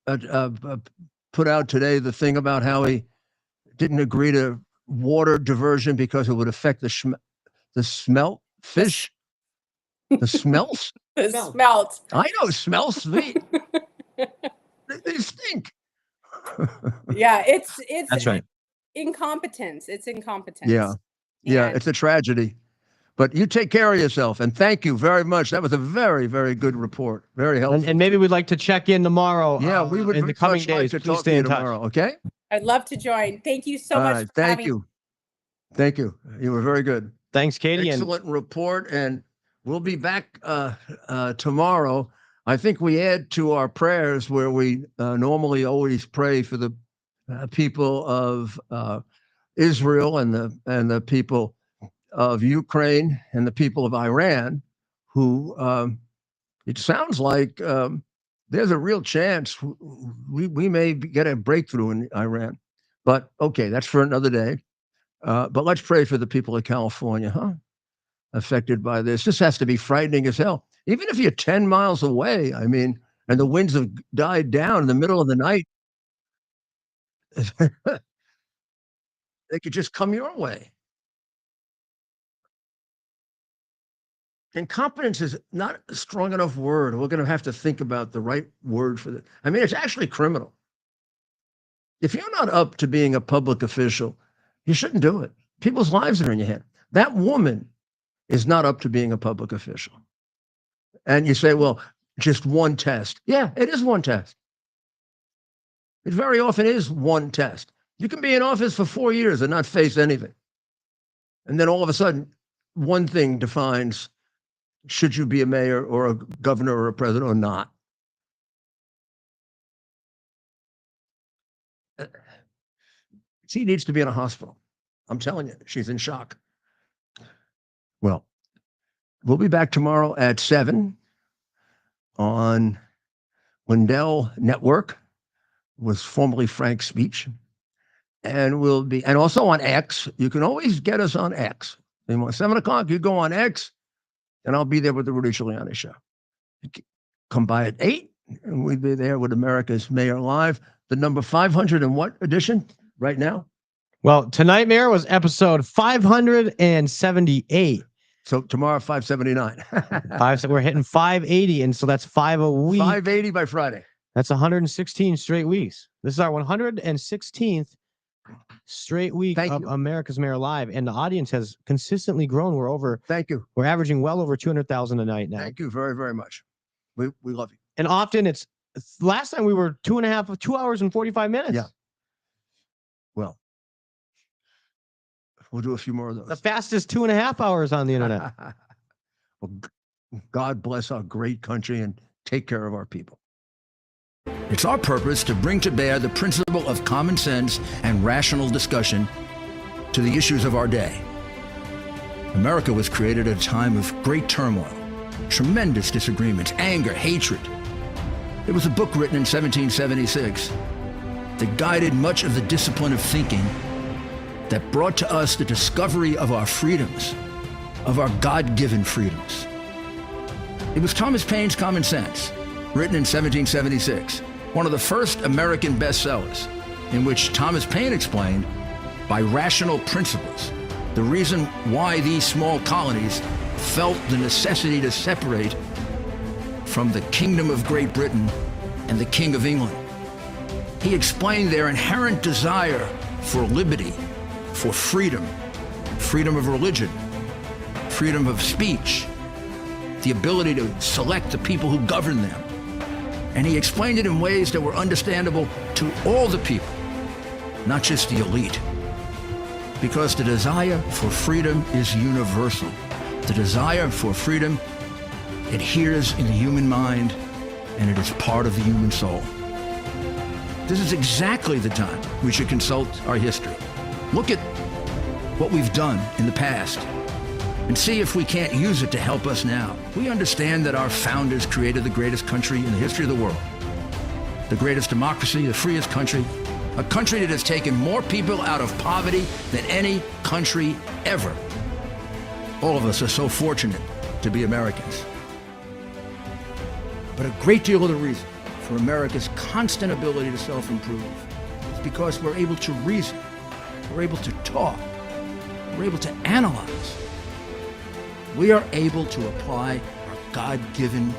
put out today the thing about how he didn't agree to water diversion because it would affect the fish, the smelt. The smelt. I know, smells sweet. They stink. Yeah, it's that's right. Incompetence. It's incompetence. Yeah, it's a tragedy. But you take care of yourself, and thank you very much. That was a very, very good report. Very helpful. And maybe we'd like to check in tomorrow. Yeah, we would in the coming days. Like to Please stay in touch. Tomorrow, okay? I'd love to join. Thank you so much. Thank you. Thank you. You were very good. Thanks, Katie. Excellent report, and we'll be back tomorrow. I think we add to our prayers where we normally always pray for the people of Israel and the people of Ukraine and the people of Iran, who it sounds like there's a real chance we may get a breakthrough in Iran. But okay, that's for another day. But let's pray for the people of California, affected by this. This has to be frightening as hell. Even if you're 10 miles away, I mean, and the winds have died down in the middle of the night, they could just come your way. Incompetence is not a strong enough word. We're going to have to think about the right word for this. I mean, it's actually criminal. If you're not up to being a public official, you shouldn't do it. People's lives are in your hand. That woman is not up to being a public official. And you say, well, just one test. Yeah, it is one test. It very often is one test. You can be in office for 4 years and not face anything. And then all of a sudden, one thing defines should you be a mayor or a governor or a president or not. She needs to be in a hospital. I'm telling you, she's in shock. Well, we'll be back tomorrow at 7 on Lindell Network, was formerly Frank's Speech. And we'll be, and also on X. You can always get us on X. 7 o'clock, you go on X, and I'll be there with the Rudy Giuliani Show. Come by at 8, and we'll be there with America's Mayor Live. The number 500 and what edition right now? Well, tonight, Mayor, was episode 578. So tomorrow, 579. We're hitting 580, and so that's 5 a week. 580 by Friday. That's 116 straight weeks. This is our 116th straight week of America's Mayor Live, and the audience has consistently grown. We're over. Thank you. We're averaging well over 200,000 a night now. Thank you very, very much. We love you. And often it's last time we were 2 hours and 45 minutes. Yeah. Well, we'll do a few more of those. The fastest 2.5 hours on the internet. Well, God bless our great country and take care of our people. It's our purpose to bring to bear the principle of common sense and rational discussion to the issues of our day. America was created at a time of great turmoil, tremendous disagreements, anger, hatred. There was a book written in 1776 that guided much of the discipline of thinking that brought to us the discovery of our freedoms, of our God-given freedoms. It was Thomas Paine's Common Sense, written in 1776, one of the first American bestsellers, in which Thomas Paine explained, by rational principles, the reason why these small colonies felt the necessity to separate from the Kingdom of Great Britain and the King of England. He explained their inherent desire for liberty, for freedom, freedom of religion, freedom of speech, the ability to select the people who govern them. And he explained it in ways that were understandable to all the people, not just the elite. Because the desire for freedom is universal. The desire for freedom adheres in the human mind, and it is part of the human soul. This is exactly the time we should consult our history. Look at what we've done in the past and see if we can't use it to help us now. We understand that our founders created the greatest country in the history of the world, the greatest democracy, the freest country, a country that has taken more people out of poverty than any country ever. All of us are so fortunate to be Americans. But a great deal of the reason for America's constant ability to self-improve is because we're able to reason, we're able to talk, we're able to analyze. We are able to apply our God-given